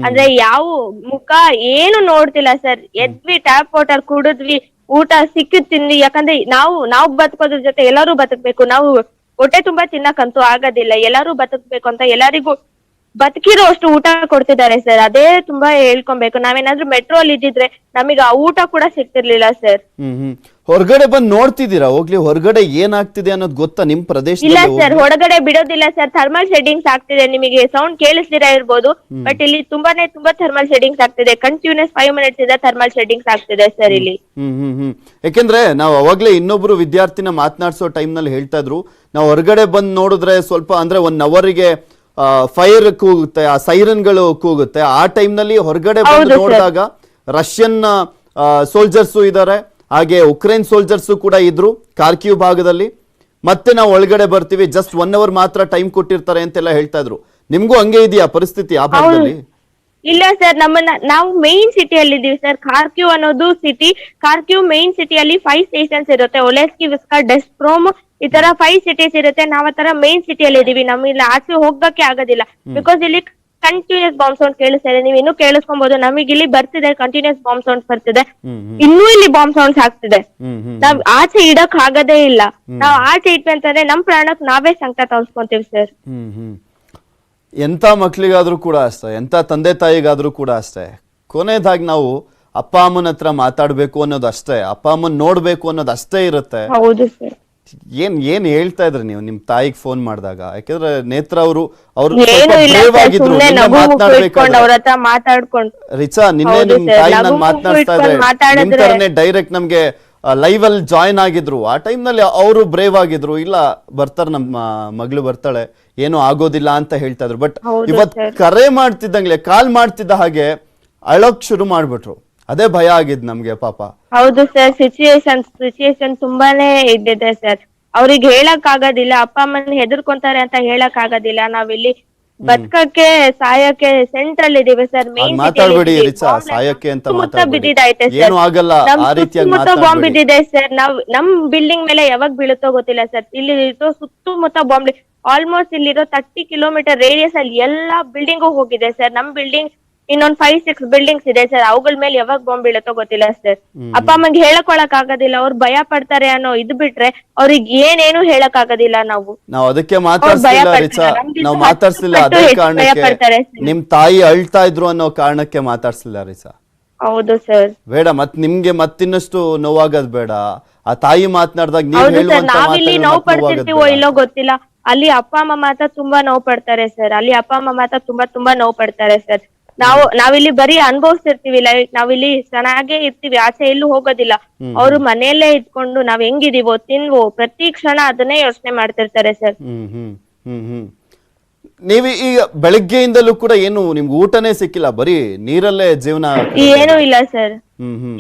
B: ಅಂದ್ರೆ ಯಾವ ಮುಖ ಏನು ನೋಡ್ತಿಲ್ಲ ಸರ್. ಎದ್ವಿ, ಟ್ಯಾಪ್ ವಾಟರ್ ಕುಡಿದ್ವಿ, ಊಟ ಸಿಕ್ಕಿದ್ ತಿಂದ್ವಿ. ಯಾಕಂದ್ರೆ ನಾವು ಬದುಕೋದ್ರ ಜೊತೆ ಎಲ್ಲರೂ ಬದುಕ್ಬೇಕು. ನಾವು ಹೊಟ್ಟೆ ತುಂಬಾ ತಿನ್ನಕ್ಕಂತೂ ಆಗೋದಿಲ್ಲ. ಎಲ್ಲರೂ ಬದುಕ್ಬೇಕು ಅಂತ ಎಲ್ಲರಿಗೂ ಬದುಕಿರೋ ಅಷ್ಟು ಊಟ ಕೊಡ್ತಿದ್ದಾರೆ ಸರ್. ಅದೇ ತುಂಬಾ ಹೇಳ್ಕೊಬೇಕು. ನಾವೇನಾದ್ರೂ ಮೆಟ್ರೋ ಅಲ್ಲಿ ಇದ್ದಿದ್ರೆ ನಮಗೆ ಆ ಊಟ ಕೂಡ ಸಿಗ್ತಿರ್ಲಿಲ್ಲ ಸರ್.
A: ಹೊರಗಡೆ ಬಂದ್ ನೋಡ್ತಿದ್ದೀರಾ? ಹೋಗ್ಲಿ, ಹೊರಗಡೆ ಏನಾಗ್ತಿದೆ ಅನ್ನೋದು ಗೊತ್ತಾ ನಿಮ್
B: ಇಲ್ಲ
A: ಪ್ರದೇಶದಲ್ಲಿ?
B: ಸರ್, ಹೊರಗಡೆ ಬಿಡೋದಿಲ್ಲ ಸರ್. ಥರ್ಮಲ್ ಶೆಡಿಂಗ್ಸ್ ಆಗ್ತಿದೆ. ನಿಮಗೆ ಸೌಂಡ್ ಕೇಳಿಸ್ದಿರಾ ಇರ್ಬೋದು, ಬಟ್ ಇಲ್ಲಿ ತುಂಬಾ ಥರ್ಮಲ್ ಶೆಡಿಂಗ್ಸ್ ಆಗ್ತಿದೆ. ಕಂಟಿನ್ಯೂಸ್ 5 minutes ಇಂದ ಥರ್ಮಲ್ ಶೆಡಿಂಗ್ಸ್ ಆಗ್ತಿದೆ ಸರ್ ಇಲ್ಲಿ.
A: ಯಾಕೆಂದ್ರೆ ನಾವು ಅವಾಗ್ಲೇ ಇನ್ನೊಬ್ರು ವಿದ್ಯಾರ್ಥಿನ ಮಾತನಾಡ್ಸೋ ಟೈಮ್ ನಲ್ಲಿ ಹೇಳ್ತಾ ಇದ್ರು, ನಾವು ಹೊರಗಡೆ ಬಂದ್ ನೋಡಿದ್ರೆ ಸ್ವಲ್ಪ ಅಂದ್ರೆ 1 ಅವರಿಗೆ ಫೈರ್ ಕೂಗುತ್ತೆ, ಆ ಸೈರನ್ಗಳು ಕೂಗುತ್ತೆ. ಆ ಟೈಮ್ ನಲ್ಲಿ ಹೊರಗಡೆ ಬಂದು ನೋಡಿದಾಗ ರಷ್ಯನ್ ಸೋಲ್ಜರ್ಸ್ ಇದ್ದಾರೆ, ಹಾಗೆ ಉಕ್ರೇನ್ ಸೋಲ್ಜರ್ಸ್ ಕೂಡ ಇದ್ರು ಕಾರ್ಕಿವ್ ಭಾಗದಲ್ಲಿ. ಮತ್ತೆ ನಾವು ಒಳಗಡೆ ಬರ್ತೀವಿ, ಜಸ್ಟ್ 1 hour ಮಾತ್ರ ಟೈಮ್ ಕೊಟ್ಟಿರ್ತಾರೆ ಅಂತೆಲ್ಲ ಹೇಳ್ತಾ ಇದ್ರು. ನಿಮ್ಗೂ ಹಂಗೆ ಇದೆಯಾ ಪರಿಸ್ಥಿತಿ ಆ ಭಾಗದಲ್ಲಿ?
B: ಇಲ್ಲ ಸರ್, ನಾವು ಮೇನ್ ಸಿಟಿಯಲ್ಲಿ ಇದೀವಿ ಸರ್. ಕಾರ್ಕ್ಯೂ ಅನ್ನೋದು ಸಿಟಿ. ಕಾರ್ಕ್ಯೂ ಮೇನ್ ಸಿಟಿಯಲ್ಲಿ 5 stations ಇರುತ್ತೆ. ಒಲೆಸ್ಕಿ, ವಿಸ್ಕಾ, ಡೆಸ್ಪ್ರೋಮ್, ಈ ತರ 5 cities ಇರುತ್ತೆ. ನಾವ್ ಆ ತರ ಮೇನ್ ಸಿಟಿಯಲ್ಲಿ ಇದೀವಿ. ನಮ್ಮಿಲ್ಲಿ ಆಚೆ ಹೋಗಕ್ಕೆ ಆಗೋದಿಲ್ಲ. ಬಿಕಾಸ್ ಇಲ್ಲಿ ಕಂಟಿನ್ಯೂಸ್ ಬಾಂಬ್ ಸೌಂಡ್ ಕೇಳಿಸ್ತಾ ಇದೆ. ನೀವು ಇನ್ನೂ ಕೇಳಿಸ್ಕೊಬಹುದು. ನಮಗೆ ಇಲ್ಲಿ ಬರ್ತಿದೆ, ಕಂಟಿನ್ಯೂಸ್ ಬಾಂಬ್ ಸೌಂಡ್ ಬರ್ತಿದೆ. ಇನ್ನೂ ಇಲ್ಲಿ ಬಾಂಬ್ ಸೌಂಡ್ಸ್ ಆಗ್ತಿದೆ. ನಾವ್ ಆಚೆ ಇಡಕ್ ಆಗದೇ ಇಲ್ಲ. ನಾವ್ ಆಚೆ ಇಟ್ವಿ ಅಂತಂದ್ರೆ ನಮ್ ಪ್ರಾಣಕ್ ನಾವೇ ಸಂಕಟ ತೋರಿಸ್ಕೊಂತೀವಿ ಸರ್.
A: ಎಂತ ಮಕ್ಳಿಗಾದ್ರೂ ಕೂಡ ಅಷ್ಟೇ, ಎಂತ ತಂದೆ ತಾಯಿಗಾದ್ರೂ ಕೂಡ ಅಷ್ಟೇ, ಕೊನೆದಾಗಿ ನಾವು ಅಪ್ಪ ಅಮ್ಮನ ಹತ್ರ ಮಾತಾಡ್ಬೇಕು ಅನ್ನೋದು ಅಷ್ಟೇ, ಅಪ್ಪ ಅಮ್ಮನ್ ನೋಡ್ಬೇಕು ಅನ್ನೋದು ಅಷ್ಟೇ ಇರುತ್ತೆ.
B: ಹೌದು ಸರ್.
A: ಏನ್ ಹೇಳ್ತಾ ಇದ್ರಿ ನೀವು ನಿಮ್ ತಾಯಿಗೆ ಫೋನ್ ಮಾಡಿದಾಗ? ಯಾಕಂದ್ರೆ ನೇತ್ರ ಅವರು
B: ಏನು ಇಲ್ಲ ಸರ್, ಸುಮ್ನೆ ನಗು ಇಟ್ಕೊಂಡು ಅವ್ರ ಹತ್ರ ಮಾತಾಡ್ಕೊಂಡು.
A: ರಿಚಾ, ನಿನ್ನೆ ನಿಮ್ ತಾಯಿ ನಾನು ಮಾತನಾಡ್ತಾ ಇದ್ರೆ ನಿಮ್ ತರನೇ ಡೈರೆಕ್ಟ್ ನಮ್ಗೆ ಲೈವ್ ಅಲ್ಲಿ ಜಾಯಿನ್ ಆಗಿದ್ರು. ಆ ಟೈಮ್ ನಲ್ಲಿ ಅವರು ಬ್ರೇವ್ ಆಗಿದ್ರು. ಇಲ್ಲ, ಬರ್ತಾರೆ, ನಮ್ಮ ಮಗಳು ಬರ್ತಾಳೆ, ಏನು ಆಗೋದಿಲ್ಲ ಅಂತ ಹೇಳ್ತಾ ಇದ್ರು. ಬಟ್ ಇವತ್ ಕರೆ ಮಾಡ್ತಿದ್ದಂಗ್ಲೆ, ಕಾಲ್ ಮಾಡ್ತಿದ್ದ ಹಾಗೆ ಅಳೋಕ್ ಶುರು ಮಾಡ್ಬಿಟ್ರು. ಅದೇ ಭಯ ಆಗಿದ್ ನಮ್ಗೆ ಪಾಪ.
B: ಹೌದು ಸರ್, ಸಿಚುಯೇಷನ್ ತುಂಬಾನೇ ಇದ್ದಿದೆ ಸರ್. ಅವ್ರಿಗೆ ಹೇಳಕ್ ಆಗೋದಿಲ್ಲ. ಅಪ್ಪ ಅಮ್ಮನ ಹೆದರ್ಕೊಂತಾರೆ ಅಂತ ಹೇಳಕ್ ಆಗೋದಿಲ್ಲ. ನಾವಿಲ್ಲಿ ಬದುಕಕ್ಕೆ ಸಾಯಕ್ಕೆ ಸೆಂಟ್ರಲ್ ಇದೀವಿ ಸರ್. ಮೇನ್
A: ಮಾತಾಡ್ಬೇಡಿ ರಿಚಾ, ಸಾಯಕ್ಕೆ ಅಂತ
B: ಬಿದ್ದಿದೈತೆ ಸರ್.
A: ಏನು ಆಗಲ್ಲ, ಆ ರೀತಿಯಾಗಿ
B: ಬಾಂಬ್ ಬಿದ್ದಿದೆ ಸರ್. ನಮ್ ಬಿಲ್ಡಿಂಗ್ ಮೇಲೆ ಯಾವಾಗ ಬೀಳುತ್ತೋ ಗೊತ್ತಿಲ್ಲ ಸರ್. ಇಲ್ಲಿ ಸುತ್ತಮುತ್ತ ಬಾಂಬ್ ಆಲ್ಮೋಸ್ಟ್ ಇಲ್ಲಿರೋ 30 kilometer ರೇಡಿಯಸ್ ಅಲ್ಲಿ ಎಲ್ಲಾ ಬಿಲ್ಡಿಂಗು ಹೋಗಿದೆ ಸರ್. ನಮ್ ಬಿಲ್ಡಿಂಗ್ ಇನ್ನೊಂದ್ 5-6 ಬಿಲ್ಡಿಂಗ್ಸ್ ಇದೆ ಸರ್. ಅವುಗಳ ಮೇಲೆ ಯಾವಾಗ ಬಾಂಬ್ ಬೀಳುತ್ತೋ ಗೊತ್ತಿಲ್ಲ ಸರ್. ಅಪ್ಪ ಅಮ್ಮಂಗೆ ಹೇಳಕೊಳಕ್ ಆಗೋದಿಲ್ಲ. ಅವ್ರು ಭಯ ಪಡ್ತಾರೆ ಅನ್ನೋ ಇದು ಬಿಟ್ರೆ ಅವ್ರಿಗೆ ಏನೇನು ಹೇಳಕ್ ಆಗೋದಿಲ್ಲ. ನಾವು
A: ಅದಕ್ಕೆ ಮಾತಾಡ್ಸಿಲ್ಲ ರಿಚಾ, ನಾವು ಮಾತಾಡ್ಸಿಲ್ಲ. ಅದೇ ಕಾರಣಕ್ಕೆ ನಿಮ್ ತಾಯಿ ಅಳ್ತಾ ಇದ್ರು ಅನ್ನೋ ಕಾರಣಕ್ಕೆ ಮಾತಾಡ್ಸಿಲ್ಲ ರಿಚಾ.
B: ಹೌದು ಸರ್.
A: ಬೇಡ, ನಿಮ್ಗೆ ಮತ್ತಿನ್ನಷ್ಟು ನೋವಾಗದ್ ಬೇಡ. ಆ ತಾಯಿ ಮಾತನಾಡ್ದಾಗ ನೀವು
B: ನಾವಿಲ್ಲಿ ನೋವು ಪಡ್ತಿರ್ತೀವೋ ಇಲ್ಲೋ ಗೊತ್ತಿಲ್ಲ. ಅಲ್ಲಿ ಅಪ್ಪ ಅಮ್ಮ ಮಾತ್ರ ತುಂಬಾ ನೋವು ಪಡ್ತಾರೆ ಸರ್. ಅಲ್ಲಿ ಅಪ್ಪ ಅಮ್ಮ ಮಾತ್ರ ತುಂಬಾ ನೋವು ಪಡ್ತಾರೆ ಸರ್. ನಾವಿಲ್ಲಿ ಬರೀ ಅನುಭವಿಸ್ತಿರ್ತೀವಿ. ಲೈಕ್ ನಾವಿಲ್ಲಿ ಚೆನ್ನಾಗೇ ಇರ್ತೀವಿ, ಆಚೆ ಎಲ್ಲೂ ಹೋಗೋದಿಲ್ಲ. ಅವ್ರು ಮನೆಯಲ್ಲೇ ಇದ್ಕೊಂಡು ನಾವ್ ಹೆಂಗಿದೀವೋ ತಿನ್ವೋ ಪ್ರತಿ ಕ್ಷಣ ಅದನ್ನೇ ಯೋಚನೆ ಮಾಡ್ತಿರ್ತಾರೆ ಸರ್.
A: ನೀವು ಈಗ ಬೆಳಗ್ಗೆಯಿಂದಲೂ ಕೂಡ ಏನು ನಿಮ್ಗೆ ಊಟನೇ ಸಿಕ್ಕಿಲ್ಲ, ಬರೀ ನೀರಲ್ಲೇ ಜೀವನ?
B: ಏನೂ ಇಲ್ಲ ಸರ್.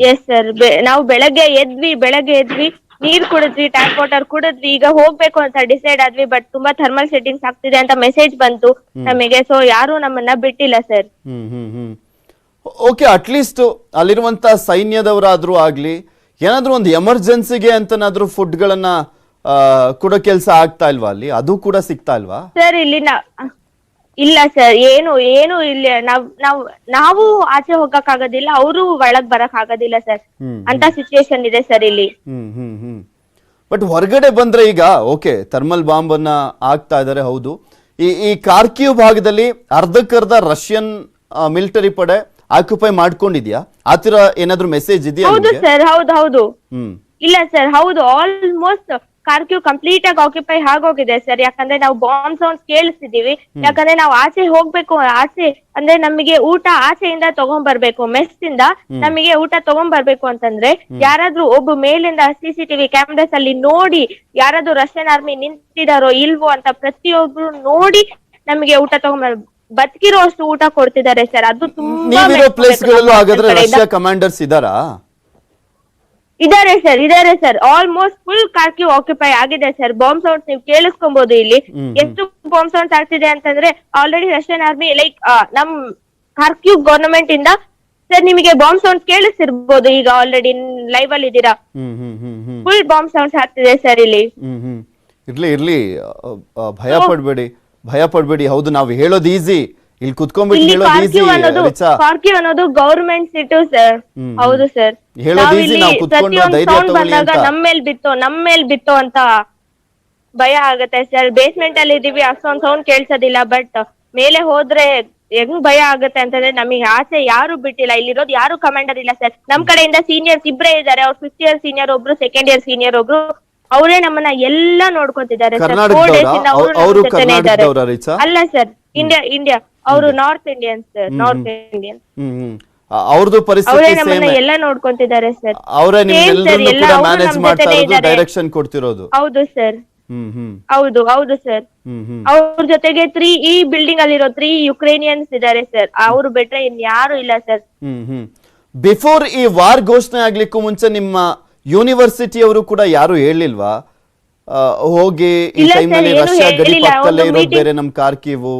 B: ಎಸ್ ಸರ್, ನಾವು ಬೆಳಗ್ಗೆ ಎದ್ವಿ, ನೀರ್ ಕುಡಿದ್ವಿ, ಟ್ಯಾಪ್ ವಾಟರ್ ಕುಡಿದ್ವಿ. ಈಗ ಹೋಗ್ಬೇಕು ಅಂತ ಡಿಸೈಡ್ ಆದ್ವಿ. ಬಟ್ ತುಂಬಾ ಥರ್ಮಲ್ ಸೆಟ್ಟಿಂಗ್ಸ್ ಆಗ್ತಿದೆ ಅಂತ ಮೆಸೇಜ್ ಬಂತು ನಮಗೆ. ಸೊ ಯಾರು ನಮ್ಮನ್ನ ಬಿಟ್ಟಿಲ್ಲ ಸರ್.
A: ಓಕೆ, ಅಟ್ಲೀಸ್ಟ್ ಅಲ್ಲಿರುವಂತ ಸೈನ್ಯದವರಾದ್ರೂ ಆಗ್ಲಿ, ಏನಾದ್ರೂ ಒಂದು ಎಮರ್ಜೆನ್ಸಿಗೆ ಅಂತನಾದ್ರೂ ಫುಡ್ ಗಳನ್ನ ಕೊಡೋ ಕೆಲ್ಸ ಆಗ್ತಾ ಇಲ್ವಾ ಅಲ್ಲಿ? ಅದು ಕೂಡ ಸಿಗ್ತಾ ಇಲ್ವಾ
B: ಸರ್? ಇಲ್ಲಿ ಇಲ್ಲ ಸರ್, ಏನು ಇಲ್ಲಿ ನಾವು ಆಚೆ ಹೋಗಕ್ ಆಗೋದಿಲ್ಲ, ಅವರು ಒಳಗ್ ಬರಕ್ ಆಗೋದಿಲ್ಲ ಸರ್. ಅಂತ ಸಿಚುಯೇಷನ್ ಇದೆ ಸರ್ ಇಲ್ಲಿ.
A: ಬಟ್ ಹೊರಗಡೆ ಬಂದ್ರೆ ಈಗ ಓಕೆ, ಥರ್ಮಲ್ ಬಾಂಬ್ ಅನ್ನ ಆಗ್ತಾ ಇದಾರೆ, ಹೌದು. ಈ ಕಾರ್ಕಿವ್ ಭಾಗದಲ್ಲಿ ಅರ್ಧಕ್ಕರ್ಧ ರಷ್ಯನ್ ಮಿಲಿಟರಿ ಪಡೆ ಆಕ್ಯುಪೈ ಮಾಡ್ಕೊಂಡಿದ್ಯಾ? ಆತರ ಏನಾದ್ರು ಮೆಸೇಜ್ ಇದೆಯಾ?
B: ಹೌದು ಸರ್, ಹೌದು. ಇಲ್ಲ ಸರ್, ಹೌದು. ಆಲ್ಮೋಸ್ಟ್ ಕಾರ್ಕ್ಯೂ ಕಂಪ್ಲೀಟ್ ಆಗಿ ಆಕ್ಯುಪೈ ಆಗೋಗಿದೆ ಸರ್. ಯಾಕಂದ್ರೆ ನಾವು ಬಾಂಬ್ ಸೌಂಡ್ ಕೇಳಿಸ್ತಿದೀವಿ. ಯಾಕಂದ್ರೆ ನಾವು ಆಚೆ ಹೋಗ್ಬೇಕು, ಆಚೆ ಅಂದ್ರೆ ನಮಗೆ ಊಟ ಆಚೆಯಿಂದ ತಗೊಂಡ್ಬರ್ಬೇಕು, ಮೆಸ್ ಇಂದ ನಮಗೆ ಊಟ ತಗೊಂಡ್ಬರ್ಬೇಕು ಅಂತಂದ್ರೆ ಯಾರಾದ್ರೂ ಒಬ್ಬ ಮೇಲಿಂದ CCTV ಕ್ಯಾಮ್ರಾಸ್ ಅಲ್ಲಿ ನೋಡಿ ಯಾರಾದ್ರೂ ರಷ್ಯನ್ ಆರ್ಮಿ ನಿಂತಿದಾರೋ ಇಲ್ವೋ ಅಂತ ಪ್ರತಿಯೊಬ್ರು ನೋಡಿ ನಮಗೆ ಊಟ ಬದುಕಿರೋ ಅಷ್ಟು ಊಟ ಕೊಡ್ತಿದ್ದಾರೆ ಸರ್. ಅದು ತುಂಬಾ
A: ನೀವಿರೋ ಪ್ಲೇಸ್ ಗಳಲ್ಲೂ ಹಾಗಾದ್ರೆ ರಷ್ಯಾ ಕಮಾಂಡರ್ಸ್ ಇದಾರಾ?
B: ಇದಾರೆ sir. Almost full Kharkiv occupy ಆಗಿದೆ ಸರ್. ಬಾಂಬ್ ಸೌಂಡ್ಸ್ ನೀವು ಕೇಳಿಸ್ಕೊಬಹುದು. ಇಲ್ಲಿ ಎಷ್ಟು ಬಾಂಬ್ ಸೌಂಡ್ಸ್ ಆಗ್ತಿದೆ ಅಂತಂದ್ರೆ ಆಲ್ರೆಡಿ ರಷ್ಯನ್ ಆರ್ಮಿ ಲೈಕ್ ನಮ್ ಕಾರ್ಕ್ಯೂ ಗವರ್ನಮೆಂಟ್ ಇಂದ ಸರ್ ನಿಮಗೆ ಬಾಂಬ್ ಸೌಂಡ್ಸ್ ಕೇಳಿಸ್ತಿರ್ಬೋದು. ಈಗ ಆಲ್ರೆಡಿ ಲೈವ್ ಅಲ್ಲಿ ಇದ್ದೀರಾ, ಫುಲ್ ಬಾಂಬ್ ಸೌಂಡ್ಸ್ ಆಗ್ತಿದೆ ಸರ್ ಇಲ್ಲಿ.
A: ಇರ್ಲಿ ಭಯ ಪಡ್ಬೇಡಿ. ಹೌದು, ನಾವು ಹೇಳೋದು ಈಸಿ, ಇಲ್ಲಿ ಕುತ್ಕೊಂಡ್ಬಿಟ್ಟು ಹೇಳೋದು ಈಸಿ.
B: ಕಾರ್ಕ್ಯೂ ಅನ್ನೋದು ಗವರ್ನಮೆಂಟ್ ಸಿಟಿ ಸರ್. ಹೌದು ಸರ್,
A: ಹೇಳೋದು ಈಸಿ, ನಾವು ಕುತ್ಕೊಂಡು ಧೈರ್ಯ ತಗೊಳ್ಳಿ ಅಂತ.
B: ನಮ್ ಮೇಲ್ ಬಿತ್ತು ಅಂತ ಭಯ ಆಗತ್ತೆ ಸರ್. ಬೇಸ್ಮೆಂಟ್ ಅಲ್ಲಿ ಇದೀವಿ, ಅಷ್ಟೊಂದ್ ಸೌಂಡ್ ಕೇಳ್ಸೋದಿಲ್ಲ. ಬಟ್ ಮೇಲೆ ಹೋದ್ರೆ ಹೆಂಗ್ ಭಯ ಆಗತ್ತೆ ಅಂತಂದ್ರೆ ನಮಗೆ ಆಚೆ ಯಾರು ಬಿಟ್ಟಿಲ್ಲ. ಇಲ್ಲಿರೋದು ಯಾರು ಕಮಾಂಡರ್ ಇಲ್ಲ ಸರ್. ನಮ್ ಕಡೆಯಿಂದ ಸೀನಿಯರ್ಸ್ ಇಬ್ರೇ ಇದಾರೆ. ಅವ್ರು 5th ಇಯರ್ ಸೀನಿಯರ್ ಒಬ್ರು, 2nd ಇಯರ್ ಸೀನಿಯರ್ ಒಬ್ರು. ಅವರೇ ನಮ್ಮನ್ನ ಎಲ್ಲಾ ನೋಡ್ಕೊಂತಿದ್ದಾರೆ ಸರ್. 4 days ಇಂದ ಅವರು ಜೊತೆನೇ ಇದ್ದಾರೆ. ಅಲ್ಲ ಸರ್, ಇಂಡಿಯಾ ಅವರು north Indian sir. North Indian
A: ಅವ್ರದ್ದು ಪರಿಸ್ಥಿತಿ
B: ನಮ್ಮನ್ನ ಎಲ್ಲ ನೋಡ್ಕೊಂತಿದ್ದಾರೆ ಸರ್.
A: ಅವರೇ ನಿಮ್ಮೆಲ್ಲರನ್ನು ಕೂಡ ಮ್ಯಾನೇಜ್ ಮಾಡ್ತಾ ಇರೋದು, ಡೈರೆಕ್ಷನ್ ಕೊಡ್ತಿರೋದು.
B: ಹೌದು ಸರ್, ಹೌದು ಸರ್. ಅವ್ರ ಜೊತೆಗೆ ಈ ಬಿಲ್ಡಿಂಗ್ ಅಲ್ಲಿರೋ 3 ಯುಕ್ರೇನಿಯನ್ಸ್ ಇದಾರೆ ಸರ್. ಅವ್ರು ಬಿಟ್ರೆ ಇನ್ಯಾರು ಇಲ್ಲ ಸರ್.
A: ಬಿಫೋರ್ ಈ ವಾರ್ ಘೋಷಣೆ ಆಗ್ಲಿಕ್ಕೂ ಮುಂಚೆ ನಿಮ್ಮ ಯೂನಿವರ್ಸಿಟಿ ಅವರು ಕೂಡ ಯಾರು ಹೇಳಿಲ್ವಾ ಹೋಗಿ ಈ ಟೈಮ್ನಲ್ಲಿ ರಷ್ಯಾ ಗಡಿ ಪಕ್ಕದಲ್ಲೇ ಇರೋದು ಬೇರೆ ನಮ್ ಕಾರ್ಕಿವು?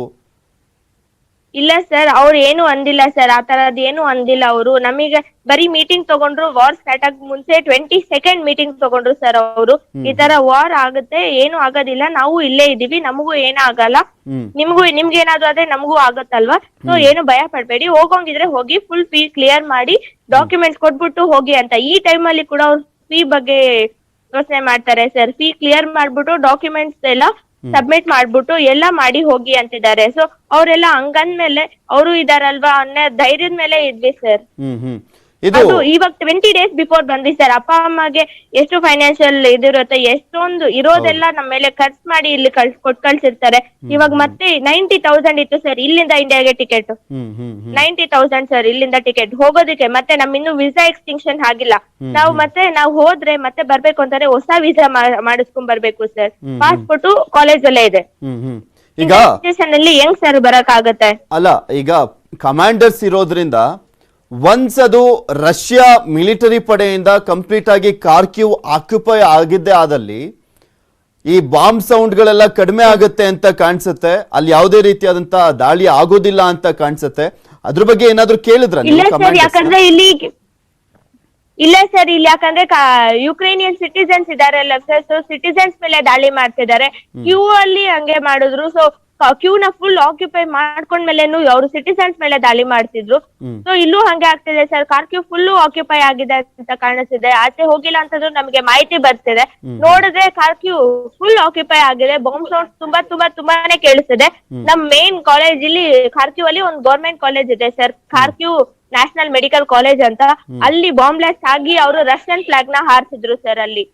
B: ಇಲ್ಲ ಸರ್, ಅವ್ರು ಏನು ಅಂದಿಲ್ಲ ಸರ್. ಆ ತರದ್ ಏನು ಅಂದಿಲ್ಲ. ಅವರು ನಮಗೆ ಬರೀ ಮೀಟಿಂಗ್ ತಗೊಂಡ್ರು. ವಾರ್ ಸ್ಟಾರ್ಟ್ ಆಗ ಮುಂಚೆ 22nd ಮೀಟಿಂಗ್ ತಗೊಂಡ್ರು ಸರ್. ಅವರು ಈ ತರ ವಾರ್ ಆಗುತ್ತೆ, ಏನು ಆಗೋದಿಲ್ಲ, ನಾವು ಇಲ್ಲೇ ಇದೀವಿ, ನಮಗೂ ಏನೂ ಆಗಲ್ಲ, ನಿಮ್ಗೆ ಏನಾದ್ರು ಆದ್ರೆ ನಮಗೂ ಆಗತ್ತಲ್ವಾ, ಸೊ ಏನು ಭಯ ಪಡ್ಬೇಡಿ, ಹೋಗೋಂಗಿದ್ರೆ ಹೋಗಿ, ಫುಲ್ ಫೀ ಕ್ಲಿಯರ್ ಮಾಡಿ ಡಾಕ್ಯುಮೆಂಟ್ಸ್ ಕೊಟ್ಬಿಟ್ಟು ಹೋಗಿ ಅಂತ. ಈ ಟೈಮ್ ಅಲ್ಲಿ ಕೂಡ ಅವ್ರು ಫೀ ಬಗ್ಗೆ ಯೋಚನೆ ಮಾಡ್ತಾರೆ ಸರ್. ಫೀ ಕ್ಲಿಯರ್ ಮಾಡ್ಬಿಟ್ಟು ಡಾಕ್ಯುಮೆಂಟ್ಸ್ ಎಲ್ಲ ಸಬ್ಮಿಟ್ ಮಾಡ್ಬಿಟ್ಟು ಎಲ್ಲ ಮಾಡಿ ಹೋಗಿ ಅಂತಿದ್ದಾರೆ. ಸೊ ಅವರೆಲ್ಲ ಹಂಗಂದ್ಮೇಲೆ ಅವರು ಇದಾರಲ್ವಾ ಅನ್ನೋ ಧೈರ್ಯದ ಮೇಲೆ ಇದ್ವಿ ಸರ್. ಅದು ಇವಾಗ 20 days ಬಿಫೋರ್ ಬಂದ್ವಿ ಸರ್. ಅಪ್ಪ ಅಮ್ಮಗೆ ಎಷ್ಟು ಫೈನಾನ್ಷಿಯಲ್ ಇದಿರುತ್ತೆ, ಎಷ್ಟೊಂದು ಇರೋದೆಲ್ಲ ನಮ್ಮ ಮೇಲೆ ಖರ್ಚು ಮಾಡಿ ಇಲ್ಲಿ ಕೊಟ್ಟು ಕಳ್ಸಿರ್ತಾರೆ. ಇವಾಗ ಮತ್ತೆ 90,000 ಇತ್ತು ಸರ್ ಇಲ್ಲಿಂದ ಇಂಡಿಯಾಗೆ ಟಿಕೆಟ್. 90,000 ಸರ್ ಇಲ್ಲಿಂದ ಟಿಕೆಟ್ ಹೋಗೋದಕ್ಕೆ. ಮತ್ತೆ ನಮ್ ಇನ್ನು ವೀಸಾ ಎಕ್ಸ್ಟಿಂಕ್ಷನ್ ಆಗಿಲ್ಲ. ನಾವು ಹೋದ್ರೆ ಮತ್ತೆ ಬರ್ಬೇಕು ಅಂತಾರೆ ಹೊಸ ವೀಸಾ ಮಾಡಿಸ್ಕೊಂಡ್ ಬರ್ಬೇಕು ಸರ್. ಪಾಸ್ಪೋರ್ಟ್ ಕಾಲೇಜ್ ಅಲ್ಲೇ ಇದೆ.
A: ಈಗ
B: ಹೆಂಗ್ ಸರ್ ಬರಕ್ ಆಗತ್ತೆ?
A: ಅಲ್ಲ, ಈಗ ಕಮಾಂಡರ್ಸ್ ಇರೋದ್ರಿಂದ ಒನ್ಸ್ ಅದು ರಷ್ಯಾ ಮಿಲಿಟರಿ ಪಡೆಯಿಂದ ಕಂಪ್ಲೀಟ್ ಆಗಿ ಕಾರ್ಕ್ಯೂ ಆಕ್ಯುಪೈ ಆಗಿದ್ದೇ ಆದಲ್ಲಿ ಈ ಬಾಂಬ್ ಸೌಂಡ್ ಗಳೆಲ್ಲ ಕಡಿಮೆ ಆಗುತ್ತೆ ಅಂತ ಕಾಣಿಸುತ್ತೆ. ಅಲ್ಲಿ ಯಾವುದೇ ರೀತಿಯಾದಂತ ದಾಳಿ ಆಗೋದಿಲ್ಲ ಅಂತ ಕಾಣಿಸುತ್ತೆ. ಅದ್ರ ಬಗ್ಗೆ ಏನಾದ್ರು ಕೇಳಿದ್ರ?
B: ಯಾಕಂದ್ರೆ ಇಲ್ಲಿ ಇಲ್ಲ ಸರ್, ಇಲ್ಲಿ ಯಾಕಂದ್ರೆ ಯುಕ್ರೇನಿಯನ್ ಸಿಟಿಸನ್ಸ್ ಇದಾರಲ್ಲ ಸರ್, ಸೊ ಸಿಟಿಸನ್ಸ್ ಮೇಲೆ ದಾಳಿ ಮಾಡ್ತಿದ್ದಾರೆ. ಕ್ಯೂ ಅಲ್ಲಿ ಹಂಗೆ ಮಾಡಿದ್ರು. ಸೊ ಕ್ಯೂ ನ ಫುಲ್ ಆಕ್ಯುಪೈ ಮಾಡ್ಕೊಂಡ್ಮೇಲೆನು ಅವರು ಸಿಟಿಸನ್ಸ್ ಮೇಲೆ ದಾಳಿ ಮಾಡ್ತಿದ್ರು. ಸೊ ಇಲ್ಲೂ ಹಂಗೆ ಆಗ್ತಿದೆ ಸರ್. ಕಾರ್ಕ್ಯೂ ಫುಲ್ ಆಕ್ಯುಪೈ ಆಗಿದೆ ಅಂತ ಕಾಣಿಸ್ತಿದೆ. ಆಚೆ ಹೋಗಿಲ್ಲ ಅಂತಂದ್ರು ನಮ್ಗೆ ಮಾಹಿತಿ ಬರ್ತಿದೆ. ನೋಡಿದ್ರೆ ಕಾರ್ಕ್ಯೂ ಫುಲ್ ಆಕ್ಯುಪೈ ಆಗಿದೆ. ಬಾಂಬ್ ಸೌಂಡ್ ತುಂಬಾನೇ ಕೇಳಿಸ್ತಿದೆ. ನಮ್ ಮೇನ್ ಕಾಲೇಜ್ ಇಲ್ಲಿ ಕಾರ್ಕ್ಯೂ ಅಲ್ಲಿ ಒಂದು ಗೌರ್ಮೆಂಟ್ ಕಾಲೇಜ್ ಇದೆ ಸರ್, ಕಾರ್ಕ್ಯೂ ನ್ಯಾಷನಲ್ ಮೆಡಿಕಲ್ ಕಾಲೇಜ್ ಅಂತ. ಅಲ್ಲಿ ಬಾಂಬ್ ಬ್ಲಾಸ್ಟ್ ಆಗಿ ಅವರು ರಷ್ಯನ್ ಫ್ಲಾಗ್ ನ ಹಾರಿಸಿದ್ರು ಸರ್ ಅಲ್ಲಿ.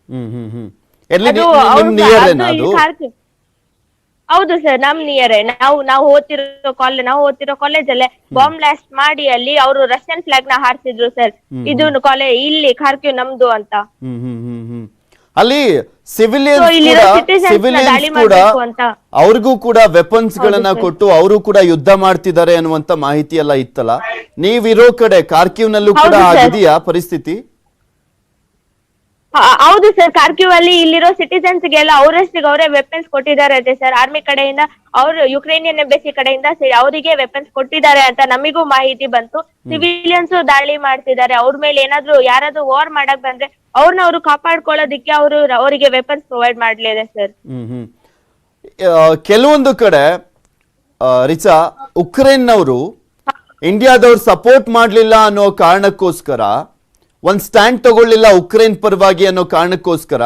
B: ಹೌದು ಸರ್, ನಮ್ ನಿಯರ್ ನಾವು ಓದ್ತಿರೋ ಕಾಲೇಜ್ ಅಲ್ಲೇ ಬಾಂಬ್ ಬ್ಲಾಸ್ಟ್ ಮಾಡಿ ಅಲ್ಲಿ ಅವರು ರಷ್ಯನ್ ಫ್ಲಾಗ್ ನ ಹಾರಿಸಿದ್ರು ಸರ್. ಇದು ಕಾಲೇಜ್ ಇಲ್ಲಿ ಕಾರ್ಕ್ಯೂ ನಮ್ದು ಅಂತ.
A: ಅಲ್ಲಿ ಸಿವಿಲಿಯನ್ಸ್ ಕೂಡ ಅವ್ರಿಗೂ ಕೂಡ ವೆಪನ್ಸ್ ಗಳನ್ನ ಕೊಟ್ಟು ಅವರು ಕೂಡ ಯುದ್ಧ ಮಾಡ್ತಿದ್ದಾರೆ ಅನ್ನುವಂತ ಮಾಹಿತಿ ಎಲ್ಲ ಇತ್ತಲ್ಲ. ನೀವಿರೋ ಕಡೆ ಕಾರ್ಕ್ಯೂನಲ್ಲೂ ಕೂಡ ಆಗಿದೆಯಾ ಪರಿಸ್ಥಿತಿ?
B: ಹೌದು ಸರ್, ಕಾರ್ಕ್ಯೂ ಅಲ್ಲಿ ಇಲ್ಲಿರೋ ಸಿಟಿಸನ್ಸ್ ಗೆಲ್ಲ ಅವರಷ್ಟಿಗೆ ಅವರೇ ವೆಪನ್ಸ್ ಕೊಟ್ಟಿದ್ದಾರೆ ಸರ್. ಆರ್ಮಿ ಕಡೆಯಿಂದ ಅವರು ಯುಕ್ರೇನಿಯನ್ ಎಂಬೆಸಿ ಕಡೆಯಿಂದ ಅವರಿಗೆ ವೆಪನ್ಸ್ ಕೊಟ್ಟಿದ್ದಾರೆ ಅಂತ ನಮಿಗೂ ಮಾಹಿತಿ ಬಂತು. ಸಿವಿಲಿಯನ್ಸ್ ದಾಳಿ ಮಾಡ್ತಿದ್ದಾರೆ. ಅವ್ರ ಮೇಲೆ ಏನಾದ್ರು ಯಾರಾದ್ರೂ ವಾರ್ ಮಾಡಕ್ ಬಂದ್ರೆ ಅವ್ರನ್ನ ಅವರು ಕಾಪಾಡ್ಕೊಳ್ಳೋದಿಕ್ಕೆ ಅವರಿಗೆ ವೆಪನ್ಸ್ ಪ್ರೊವೈಡ್ ಮಾಡ್ಲಿದೆ ಸರ್.
A: ಕೆಲವೊಂದು ಕಡೆ ರಿಚಾ ಉಕ್ರೇನ್ನವರು ಇಂಡಿಯಾದವ್ರು ಸಪೋರ್ಟ್ ಮಾಡ್ಲಿಲ್ಲ ಅನ್ನೋ ಕಾರಣಕ್ಕೋಸ್ಕರ, ಒಂದ್ ಸ್ಟ್ಯಾಂಡ್ ತಗೊಳ್ಳಿಲ್ಲ ಉಕ್ರೇನ್ ಪರವಾಗಿ ಅನ್ನೋ ಕಾರಣಕ್ಕೋಸ್ಕರ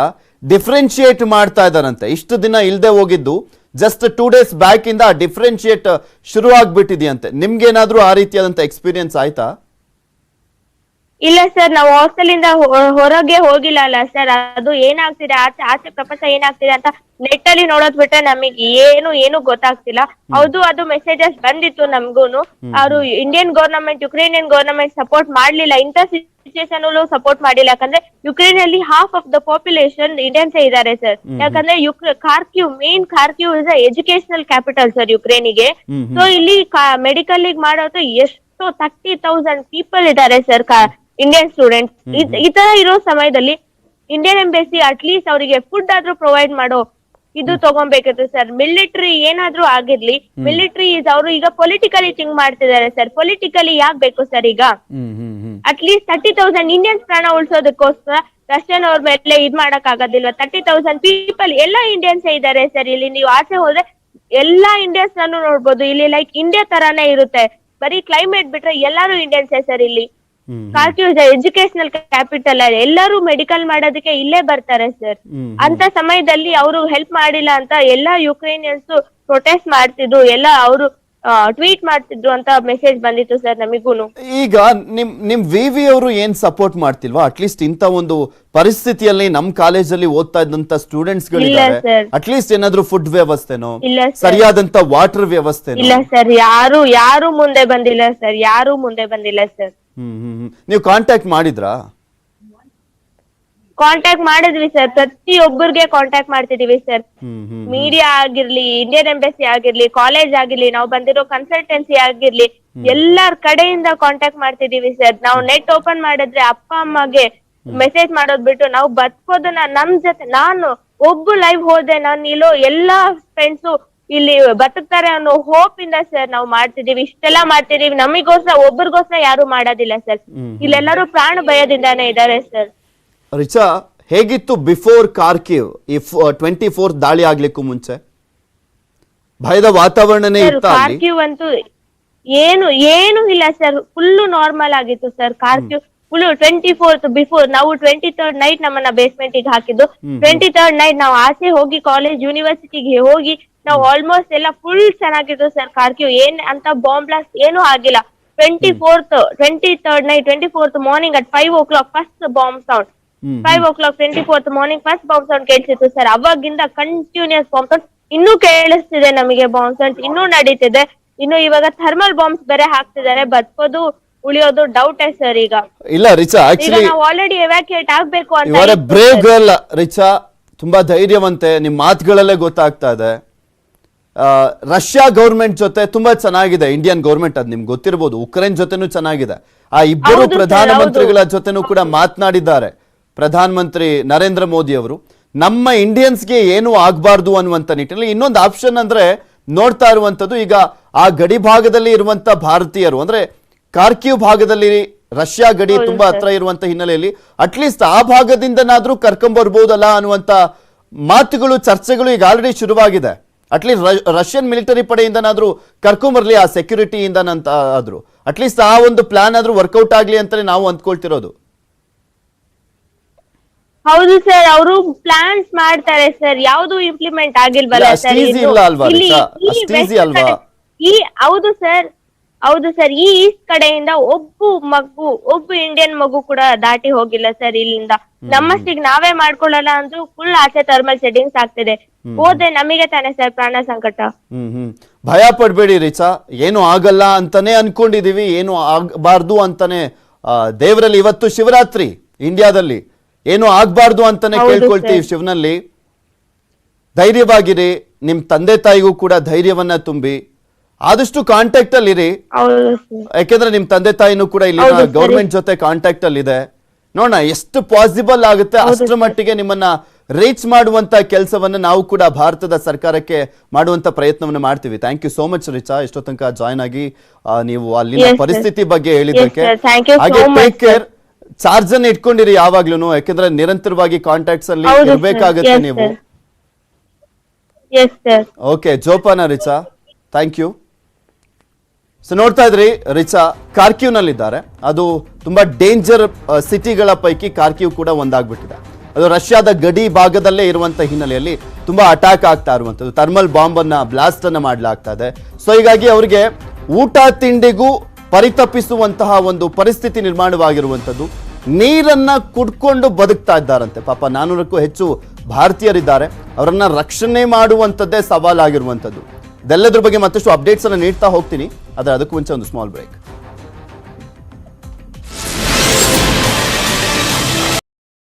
A: ಡಿಫ್ರೆನ್ಶಿಯೇಟ್ ಮಾಡ್ತಾ ಇದಾರಂತೆ. ಇಷ್ಟು ದಿನ ಇಲ್ದೆ ಹೋಗಿದ್ದು ಜಸ್ಟ್ 2 days ಬ್ಯಾಕ್ ಇಂದ ಡಿಫ್ರೆನ್ಶಿಯೇಟ್ ಶುರು ಆಗ್ಬಿಟ್ಟಿದೆಯಂತೆ. ನಿಮ್ಗೇನಾದ್ರೂ ಆ ರೀತಿಯಾದಂತ ಎಕ್ಸ್ಪೀರಿಯನ್ಸ್ ಆಯ್ತಾ?
B: ಇಲ್ಲ ಸರ್, ನಾವು ಹಾಸ್ಟೆಲ್ ಇಂದ ಹೊರಗೆ ಹೋಗಿಲ್ಲ ಅಲ್ಲ ಸರ್. ಅದು ಏನಾಗ್ತಿದೆ ಆಚೆ ಆಚೆ ಪ್ರಪಂಚ ಏನಾಗ್ತಿದೆ ಅಂತ ನೆಟ್ ಅಲ್ಲಿ ನೋಡೋದ್ ಬಿಟ್ರೆ ನಮಗೆ ಏನು ಗೊತ್ತಾಗ್ತಿಲ್ಲ. ಹೌದು, ಅದು ಮೆಸೇಜಸ್ ಬಂದಿತ್ತು ನಮ್ಗೂನು. ಅವರು Indian government Ukrainian government support ಮಾಡ್ಲಿಲ್ಲ, ಇಂಥ ಸಿಚುಯೇಷನ್ ಸಪೋರ್ಟ್ ಮಾಡಿಲ್ಲ. ಯಾಕಂದ್ರೆ ಯುಕ್ರೇನ್ ಅಲ್ಲಿ half of the population Indians ಇದ್ದಾರೆ ಸರ್. ಯಾಕಂದ್ರೆ main Kharkiv is educational capital sir ಯುಕ್ರೇನಿಗೆ. ಸೊ ಇಲ್ಲಿ ಮೆಡಿಕಲ್ ಮಾಡೋದು ಎಷ್ಟು 30,000 ಪೀಪಲ್ ಇದ್ದಾರೆ ಸರ್, ಇಂಡಿಯನ್ ಸ್ಟೂಡೆಂಟ್ಸ್. ಈ ತರ ಇರೋ ಸಮಯದಲ್ಲಿ ಇಂಡಿಯನ್ ಎಂಬೆಸಿ ಅಟ್ಲೀಸ್ಟ್ ಅವರಿಗೆ ಫುಡ್ ಆದ್ರೂ ಪ್ರೊವೈಡ್ ಮಾಡೋ ಇದು ತಗೊಬೇಕಿತ್ತು ಸರ್. ಮಿಲಿಟರಿ ಏನಾದ್ರೂ ಆಗಿರ್ಲಿ, ಮಿಲಿಟರಿ ಅವರು ಈಗ ಪೊಲಿಟಿಕಲಿ ಥಿಂಕ್ ಮಾಡ್ತಿದ್ದಾರೆ ಸರ್. ಪೊಲಿಟಿಕಲಿ ಯಾಕೆ ಬೇಕು ಸರ್? ಈಗ ಅಟ್ಲೀಸ್ಟ್ 30,000 ಇಂಡಿಯನ್ಸ್ ಪ್ರಾಣ ಉಳಿಸೋದಕ್ಕೋಸ್ಕರ ರಷ್ಯನ್ ಅವ್ರ ಮೇಲೆ ಇದ್ ಮಾಡಕ್ ಆಗೋದಿಲ್ವಾ? 30,000 ಪೀಪಲ್ ಎಲ್ಲ ಇಂಡಿಯನ್ಸ್ ಇದ್ದಾರೆ ಸರ್. ಇಲ್ಲಿ ನೀವು ಆಚೆ ಹೋದ್ರೆ ಎಲ್ಲಾ ಇಂಡಿಯನ್ಸ್ ನಾನು ನೋಡ್ಬೋದು. ಇಲ್ಲಿ ಲೈಕ್ ಇಂಡಿಯಾ ತರಾನೇ ಇರುತ್ತೆ, ಬರೀ ಕ್ಲೈಮೇಟ್ ಬಿಟ್ರೆ ಎಲ್ಲಾರು ಇಂಡಿಯನ್ಸ್ ಸರ್. ಇಲ್ಲಿ ಖಾರ್ಕಿವ್ ಎಜುಕೇಶನಲ್ ಕ್ಯಾಪಿಟಲ್ ಅಲ್ಲಿ ಎಲ್ಲರೂ ಮೆಡಿಕಲ್ ಮಾಡೋದಕ್ಕೆ ಇಲ್ಲೇ ಬರ್ತಾರೆ ಸರ್. ಅಂತ ಸಮಯದಲ್ಲಿ ಅವರು ಹೆಲ್ಪ್ ಮಾಡಿಲ್ಲ ಅಂತ ಎಲ್ಲಾ ಯುಕ್ರೇನಿಯನ್ಸ್ ಪ್ರೊಟೆಸ್ಟ್ ಮಾಡ್ತಿದ್ರು, ಎಲ್ಲ ಅವರು ಟ್ವೀಟ್ ಮಾಡ್ತಿದ್ರು ಅಂತ ಮೆಸೇಜ್ ಬಂದಿತ್ತು ಸರ್ ನಮಿಗೂನು.
A: ಈಗ ನಿಮ್ ವಿವಿ ಅವರು ಏನ್ ಸಪೋರ್ಟ್ ಮಾಡ್ತಿಲ್ವಾ? ಅಟ್ಲೀಸ್ಟ್ ಇಂತ ಒಂದು ಪರಿಸ್ಥಿತಿಯಲ್ಲಿ ನಮ್ ಕಾಲೇಜಲ್ಲಿ ಓದ್ತಾ ಇದ್ದಂತ ಸ್ಟೂಡೆಂಟ್ಸ್ ಗಳಿದ್ದಾರೆ, ಅಟ್ಲೀಸ್ಟ್ ಏನಾದ್ರು ಫುಡ್ ವ್ಯವಸ್ಥೆನೋ, ಸರಿಯಾದಂತ ವಾಟರ್ ವ್ಯವಸ್ಥೆ
B: ಇಲ್ಲ ಸರ್. ಯಾರು ಮುಂದೆ ಬಂದಿಲ್ಲ ಸರ್, ಯಾರು ಮುಂದೆ ಬಂದಿಲ್ಲ ಸರ್.
A: ನೀವು ಕಾಂಟ್ಯಾಕ್ಟ್ ಮಾಡಿದ್ರಾ?
B: ಕಾಂಟ್ಯಾಕ್ಟ್ ಮಾಡಿದ್ವಿ ಸರ್, ಪ್ರತಿಯೊಬ್ಬರಿಗೆ ಕಾಂಟ್ಯಾಕ್ಟ್ ಮಾಡ್ತಿದೀವಿ ಸರ್. ಮೀಡಿಯಾ ಆಗಿರ್ಲಿ, ಇಂಡಿಯನ್ ಎಂಬೆಸಿ ಆಗಿರ್ಲಿ, ಕಾಲೇಜ್ ಆಗಿರ್ಲಿ, ನಾವು ಬಂದಿರೋ ಕನ್ಸಲ್ಟೆನ್ಸಿ ಆಗಿರ್ಲಿ, ಎಲ್ಲಾರ ಕಡೆಯಿಂದ ಕಾಂಟ್ಯಾಕ್ಟ್ ಮಾಡ್ತಿದೀವಿ ಸರ್. ನಾವು ನೆಟ್ ಓಪನ್ ಮಾಡಿದ್ರೆ ಅಪ್ಪ ಅಮ್ಮಗೆ ಮೆಸೇಜ್ ಮಾಡೋದ್ ಬಿಟ್ಟು ನಾವು ಬದುಕೋದನ್ನ ನಮ್ ಜೊತೆ, ನಾನು ಒಬ್ಬ ಲೈವ್ ಹೋದೆ, ನಾನು ಇಲ್ಲೋ ಎಲ್ಲಾ ಫ್ರೆಂಡ್ಸು ಇಲ್ಲಿ ಬದುಕ್ತಾರೆ ಅನ್ನೋ ಹೋಪ್ ಇಂದ ಸರ್ ನಾವು ಮಾಡ್ತಿದೀವಿ, ಇಷ್ಟೆಲ್ಲಾ ಮಾಡ್ತಿದೀವಿ. ನಮಿಗೋಸ್ಕರ ಒಬ್ಬರಿಗೋಸ್ಕರ ಯಾರು ಮಾಡೋದಿಲ್ಲ ಸರ್. ಇಲ್ಲೆಲ್ಲರೂ ಪ್ರಾಣ ಭಯದಿಂದಾನೇ ಇದ್ದಾರೆ ಸರ್.
A: ರಿಚಾ, ಹೇಗಿತ್ತು ಬಿಫೋರ್ ಖಾರ್ಕಿವ್, ಈ 24 ದಾಳಿ ಆಗ್ಲಿಕ್ಕೂ ಮುಂಚೆ? ಭಯದ ವಾತಾವರಣನೇ ಇತ್ತ ಅಲ್ಲಿ?
B: ಖಾರ್ಕಿವ್ ಅಂತೂ ಏನು ಇಲ್ಲ ಸರ್, ಫುಲ್ ನಾರ್ಮಲ್ ಆಗಿತ್ತು ಸರ್. ಖಾರ್ಕಿವ್ ಫುಲ್ 24th ಬಿಫೋರ್, ನಾವು 23rd ನೈಟ್ ನಮ್ಮನ್ನ ಬೇಸ್ಮೆಂಟ್ ಗೆ ಹಾಕಿದ್ದು. 23rd ನೈಟ್ ನಾವು ಆಚೆ ಹೋಗಿ ಕಾಲೇಜ್ ಯೂನಿವರ್ಸಿಟಿಗೆ ಹೋಗಿ ನಾವು ಆಲ್ಮೋಸ್ಟ್ ಎಲ್ಲ ಫುಲ್ ಚೆನ್ನಾಗಿತ್ತು ಸರ್. ಖಾರ್ಕಿವ್ ಏನ್ ಅಂತ ಬಾಂಬ್ ಬ್ಲಾಸ್ಟ್ ಏನೂ ಆಗಿಲ್ಲ. 23rd night 24th morning at 5 o'clock first bomb sound, 5 o'clock 24th morning first bomb sound ಕೇಳಿಸಿತ್ತು ಸರ್. ಅವಾಗಿಂದ ಕಂಟಿನ್ಯೂಸ್ ಬಾಂಬ್ ಸೌಂಡ್ ಇನ್ನೂ ಕೇಳಿಸ್ತಿದೆ ನಮಗೆ, ಬಾಂಬ್ ಸೌಂಡ್ ಇನ್ನೂ ನಡೀತಿದೆ. ಇನ್ನು ಇವಾಗ ಥರ್ಮಲ್ ಬಾಂಬ್ಸ್ ಬೇರೆ ಹಾಕ್ತಿದ್ದಾರೆ, ಬದುಕೋದು ಉಳಿಯೋದು ಡೌಟ್ ಸರ್. ಈಗ
A: ಇಲ್ಲ ರಿಚಾ, ಆಕ್ಚುಲಿ
B: ನಾವು ಆಲ್ರೆಡಿ ಎವ್ಯಾಕ್ಯುಯೇಟ್ ಆಗ್ಬೇಕು ಅಂತ.
A: You are a brave girl Richa, ತುಂಬಾ ಧೈರ್ಯವಂತೆ, ನಿಮ್ ಮಾತುಗಳಲ್ಲೇ ಗೊತ್ತಾಗ್ತಾ ಇದೆ. ರಷ್ಯಾ ಗೌರ್ಮೆಂಟ್ ಜೊತೆ ತುಂಬಾ ಚೆನ್ನಾಗಿದೆ ಇಂಡಿಯನ್ ಗೌರ್ಮೆಂಟ್, ಅದ್ ನಿಮ್ಗೆ ಗೊತ್ತಿರಬಹುದು. ಉಕ್ರೇನ್ ಜೊತೆನೂ ಚೆನ್ನಾಗಿದೆ. ಆ ಇಬ್ಬರು ಪ್ರಧಾನಮಂತ್ರಿಗಳ ಜೊತೆನೂ ಕೂಡ ಮಾತನಾಡಿದ್ದಾರೆ ಪ್ರಧಾನಮಂತ್ರಿ ನರೇಂದ್ರ ಮೋದಿ ಅವರು. ನಮ್ಮ ಇಂಡಿಯನ್ಸ್ಗೆ ಏನು ಆಗ್ಬಾರ್ದು ಅನ್ನುವಂತ ನಿಟ್ಟಿನಲ್ಲಿ ಇನ್ನೊಂದು ಆಪ್ಷನ್ ಅಂದ್ರೆ ನೋಡ್ತಾ ಇರುವಂತದ್ದು, ಈಗ ಆ ಗಡಿ ಭಾಗದಲ್ಲಿ ಇರುವಂತ ಭಾರತೀಯರು, ಅಂದ್ರೆ ಖಾರ್ಕಿವ್ ಭಾಗದಲ್ಲಿ ರಷ್ಯಾ ಗಡಿ ತುಂಬಾ ಹತ್ರ ಇರುವಂತ ಹಿನ್ನೆಲೆಯಲ್ಲಿ ಅಟ್ಲೀಸ್ಟ್ ಆ ಭಾಗದಿಂದನಾದ್ರೂ ಕರ್ಕೊಂಡ್ಬರ್ಬೋದಲ್ಲ ಅನ್ನುವಂತ ಮಾತುಗಳು, ಚರ್ಚೆಗಳು ಈಗ ಆಲ್ರೆಡಿ ಶುರುವಾಗಿದೆ. ಅಟ್ಲೀಸ್ಟ್ ರಷ್ಯನ್ ಮಿಲಿಟರಿ ಪಡೆಯಿಂದನಾದ್ರೂ ಕರ್ಕೊಂಬರ್ಲಿ, ಆ ಸೆಕ್ಯೂರಿಟಿಯಿಂದ ಅಂತ ಆದ್ರೂ ಅಟ್ಲೀಸ್ಟ್ ಆ ಒಂದು ಪ್ಲಾನ್ ಆದ್ರೂ ವರ್ಕೌಟ್ ಆಗ್ಲಿ ಅಂತಾನೆ ನಾವು ಅಂದ್ಕೊಳ್ತಿರೋದು.
B: ಹೌದು ಸರ್, ಅವರು ಪ್ಲಾನ್ಸ್ ಮಾಡ್ತಾರೆ ಸರ್, ಯಾವ್ದು ಇಂಪ್ಲಿಮೆಂಟ್ ಆಗಿಲ್ವಲ್ಲ ಸರ್. ಹೌದು ಸರ್, ಈ ಈಸ್ಟ್ ಕಡೆಯಿಂದ ಒಬ್ಬ ಇಂಡಿಯನ್ ಮಗು ಕೂಡ ದಾಟಿ ಹೋಗಿಲ್ಲ ಸರ್ ಇಲ್ಲಿಂದ. ನಮ್ಮಷ್ಟಿಗೆ ನಾವೇ ಮಾಡ್ಕೊಳ್ಳಲ್ಲ ಅಂದ್ರೂ ಫುಲ್ ಆಚೆ ಥರ್ಮಲ್ ಸೆಟ್ಟಿಂಗ್ಸ್ ಆಗ್ತಿದೆ. ಹೋದ್ರೆ ನಮಗೆ ತಾನೇ ಸರ್ ಪ್ರಾಣ ಸಂಕಟ.
A: ಭಯ ಪಡ್ಬೇಡಿ ರಿಚಾ, ಏನು ಆಗಲ್ಲ ಅಂತಾನೆ ಅನ್ಕೊಂಡಿದೀವಿ, ಏನು ಆಗಬಾರ್ದು ಅಂತಾನೆ ದೇವರಲ್ಲಿ. ಇವತ್ತು ಶಿವರಾತ್ರಿ ಇಂಡಿಯಾದಲ್ಲಿ, ಏನು ಆಗ್ಬಾರ್ದು ಅಂತಾನೆ ಕೇಳ್ಕೊಳ್ತೀವಿ ಶಿವನಲ್ಲಿ. ಧೈರ್ಯವಾಗಿರಿ, ನಿಮ್ ತಂದೆ ತಾಯಿಗೂ ಕೂಡ ಧೈರ್ಯವನ್ನ ತುಂಬಿ ಆದಷ್ಟು ಕಾಂಟ್ಯಾಕ್ಟ್ ಅಲ್ಲಿ ಇರಿ. ಯಾಕೆಂದ್ರೆ ನಿಮ್ ತಂದೆ ತಾಯಿನೂ ಕೂಡ ಇಲ್ಲಿ ಗೌರ್ಮೆಂಟ್ ಜೊತೆ ಕಾಂಟ್ಯಾಕ್ಟ್ ಅಲ್ಲಿ ಇದೆ. ನೋಡೋಣ ಎಷ್ಟು ಪಾಸಿಬಲ್ ಆಗುತ್ತೆ ಅಷ್ಟರ ಮಟ್ಟಿಗೆ ನಿಮ್ಮನ್ನ ರೀಚ್ ಮಾಡುವಂತ ಕೆಲಸವನ್ನ ನಾವು ಕೂಡ ಭಾರತದ ಸರ್ಕಾರಕ್ಕೆ ಮಾಡುವಂತ ಪ್ರಯತ್ನವನ್ನ ಮಾಡ್ತೀವಿ. Thank you so much Richa, ಎಷ್ಟೋ ತನಕ ಜಾಯ್ನ್ ಆಗಿ ನೀವು ಅಲ್ಲಿನ ಪರಿಸ್ಥಿತಿ ಬಗ್ಗೆ ಹೇಳಿದ್ದಕ್ಕೆ. ಹಾಗೆ ಟೇಕ್ ಕೇರ್, ಚಾರ್ಜ್ ಅನ್ನ ಇಟ್ಕೊಂಡಿರಿ ಯಾವಾಗ್ಲೂ, ಯಾಕೆಂದ್ರೆ ನಿರಂತರವಾಗಿ ಕಾಂಟ್ಯಾಕ್ಟ್ಸ್ ಅಲ್ಲಿ ಇರ್ಬೇಕಾಗತ್ತೆ ನೀವು. ಓಕೆ, ಜೋಪಾನ ರಿಚಾ, ಥ್ಯಾಂಕ್ ಯು. ಸೊ ನೋಡ್ತಾ ಇದ್ರಿ, ರಿಚಾ ಖಾರ್ಕಿವ್ ನಲ್ಲಿದ್ದಾರೆ. ಅದು ತುಂಬಾ ಡೇಂಜರ್ ಸಿಟಿಗಳ ಪೈಕಿ ಖಾರ್ಕಿವ್ ಕೂಡ ಒಂದಾಗ್ಬಿಟ್ಟಿದೆ. ಅದು ರಷ್ಯಾದ ಗಡಿ ಭಾಗದಲ್ಲೇ ಇರುವಂತ ಹಿನ್ನೆಲೆಯಲ್ಲಿ ತುಂಬಾ ಅಟ್ಯಾಕ್ ಆಗ್ತಾ ಇರುವಂತದ್ದು, ಥರ್ಮಲ್ ಬಾಂಬ್ ಅನ್ನ ಬ್ಲಾಸ್ಟ್ ಅನ್ನ ಮಾಡ್ಲಾಗ್ತಾ ಇದೆ. ಸೊ ಹೀಗಾಗಿ ಅವರಿಗೆ ಊಟ ತಿಂಡಿಗೂ ಪರಿತಪಿಸುವಂತಹ ಒಂದು ಪರಿಸ್ಥಿತಿ ನಿರ್ಮಾಣವಾಗಿರುವಂಥದ್ದು. ನೀರನ್ನ ಕುಡ್ಕೊಂಡು ಬದುಕ್ತಾ ಇದ್ದಾರಂತೆ. ಪಾಪ 400ಕ್ಕೂ ಹೆಚ್ಚು ಭಾರತೀಯರಿದ್ದಾರೆ. ಅವರನ್ನ ರಕ್ಷಣೆ ಮಾಡುವಂಥದ್ದೇ ಸವಾಲಾಗಿರುವಂಥದ್ದು. ಇದೆಲ್ಲದ್ರ ಬಗ್ಗೆ ಮತ್ತಷ್ಟು ಅಪ್ಡೇಟ್ಸ್ ಅನ್ನು ನೀಡ್ತಾ ಹೋಗ್ತೀನಿ. ಆದರೆ ಅದಕ್ಕೂ ಮುಂಚೆ ಒಂದು ಸ್ಮಾಲ್ ಬ್ರೇಕ್.